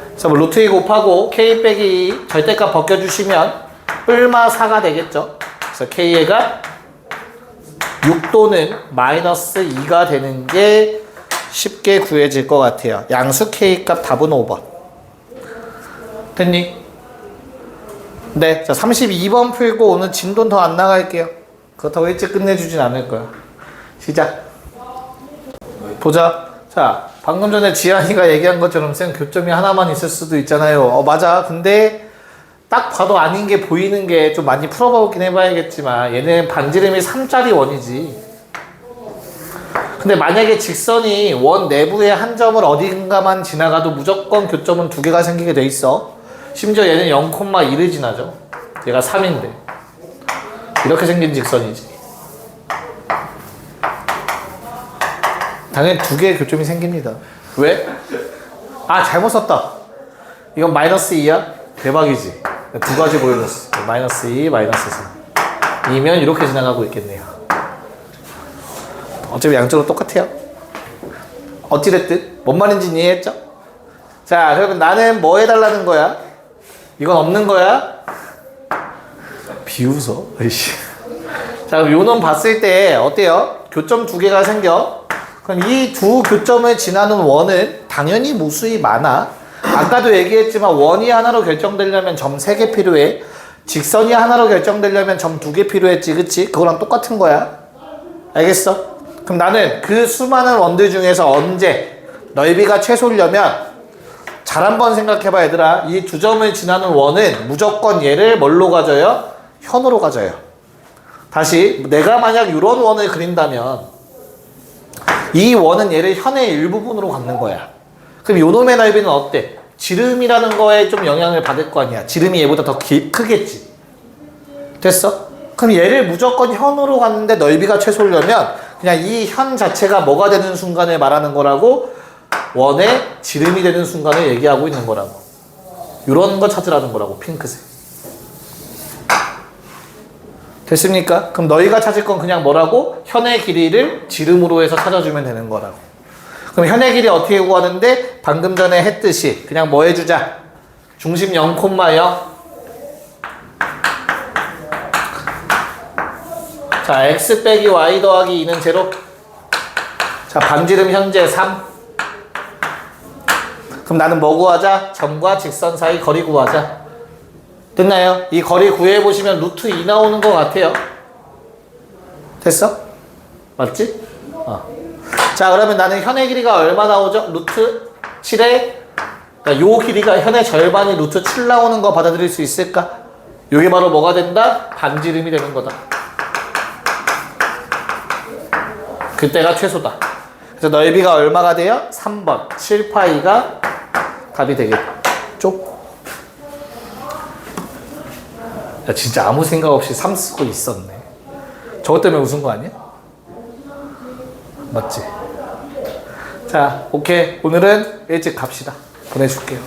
그래서 뭐 루트 2 곱하고 k 빼기 2 절대값 벗겨주시면 뿔마 4가 되겠죠. 그래서 k의 값 6 또는 마이너스 2가 되는 게 쉽게 구해질 것 같아요. 양수 k 값 답은 5번. 됐니? 네, 자 32번 풀고 오늘 진도는 더 안 나갈게요. 그렇다고 일찍 끝내주진 않을 거야. 시작. 보자. 자, 방금 전에 지한이가 얘기한 것처럼 쌤 교점이 하나만 있을 수도 있잖아요. 맞아. 근데 딱 봐도 아닌 게 보이는 게 좀 많이 풀어보긴 해봐야겠지만 얘는 반지름이 3짜리 원이지. 근데 만약에 직선이 원 내부의 한 점을 어딘가만 지나가도 무조건 교점은 2개가 생기게 돼 있어. 심지어 얘는 0,1을 지나죠. 얘가 3인데 이렇게 생긴 직선이지. 당연히 2개의 교점이 생깁니다. 왜? 아, 잘못 썼다. 이건 마이너스 2야? 대박이지. 2가지 보여줬어. 마이너스 2, 마이너스 3. 2면 이렇게 지나가고 있겠네요. 어차피 양쪽으로 똑같아요. 어찌됐든 뭔 말인지 이해했죠? 자, 그러면 나는 뭐 해달라는 거야? 이건 없는 거야? 비웃어? 에이씨. 자, 그럼 요 놈 봤을 때 어때요? 교점 두 개가 생겨. 그럼 이 두 교점을 지나는 원은 당연히 무수히 많아. 아까도 얘기했지만 원이 하나로 결정되려면 점 3개 필요해. 직선이 하나로 결정되려면 점 2개 필요했지, 그치? 그거랑 똑같은 거야. 알겠어? 그럼 나는 그 수많은 원들 중에서 언제 넓이가 최소려면 잘 한번 생각해봐 얘들아. 이 두 점을 지나는 원은 무조건 얘를 뭘로 가져요? 현으로 가져요. 다시 내가 만약 이런 원을 그린다면 이 원은 얘를 현의 일부분으로 갖는 거야. 그럼 요 놈의 넓이는 어때? 지름이라는 거에 좀 영향을 받을 거 아니야. 지름이 얘보다 더 크겠지. 됐어? 그럼 얘를 무조건 현으로 갔는데 넓이가 최소려면 그냥 이 현 자체가 뭐가 되는 순간을 말하는 거라고, 원의 지름이 되는 순간을 얘기하고 있는 거라고. 이런 거 찾으라는 거라고. 핑크색. 됐습니까? 그럼 너희가 찾을 건 그냥 뭐라고? 현의 길이를 지름으로 해서 찾아주면 되는 거라고. 그럼 현의 길이 어떻게 구하는데? 방금 전에 했듯이 그냥 뭐 해주자? 중심 0,0. 자, x 빼기 y 더하기 2는 제로. 자, 반지름 현재 3. 그럼 나는 뭐 구하자? 점과 직선 사이 거리 구하자. 됐나요? 이 거리 구해보시면 루트 2 나오는 것 같아요. 됐어? 맞지? 자, 그러면 나는 현의 길이가 얼마 나오죠? 루트 7에, 그러니까 요 길이가 현의 절반이 루트 7 나오는 거 받아들일 수 있을까? 요게 바로 뭐가 된다? 반지름이 되는 거다. 그때가 최소다. 그래서 넓이가 얼마가 돼요? 3번 7파이가 답이 되겠죠? 야, 진짜 아무 생각 없이 3 쓰고 있었네. 저것 때문에 웃은 거 아니야? 맞지? 자, 오케이. 오늘은 일찍 갑시다. 보내줄게요.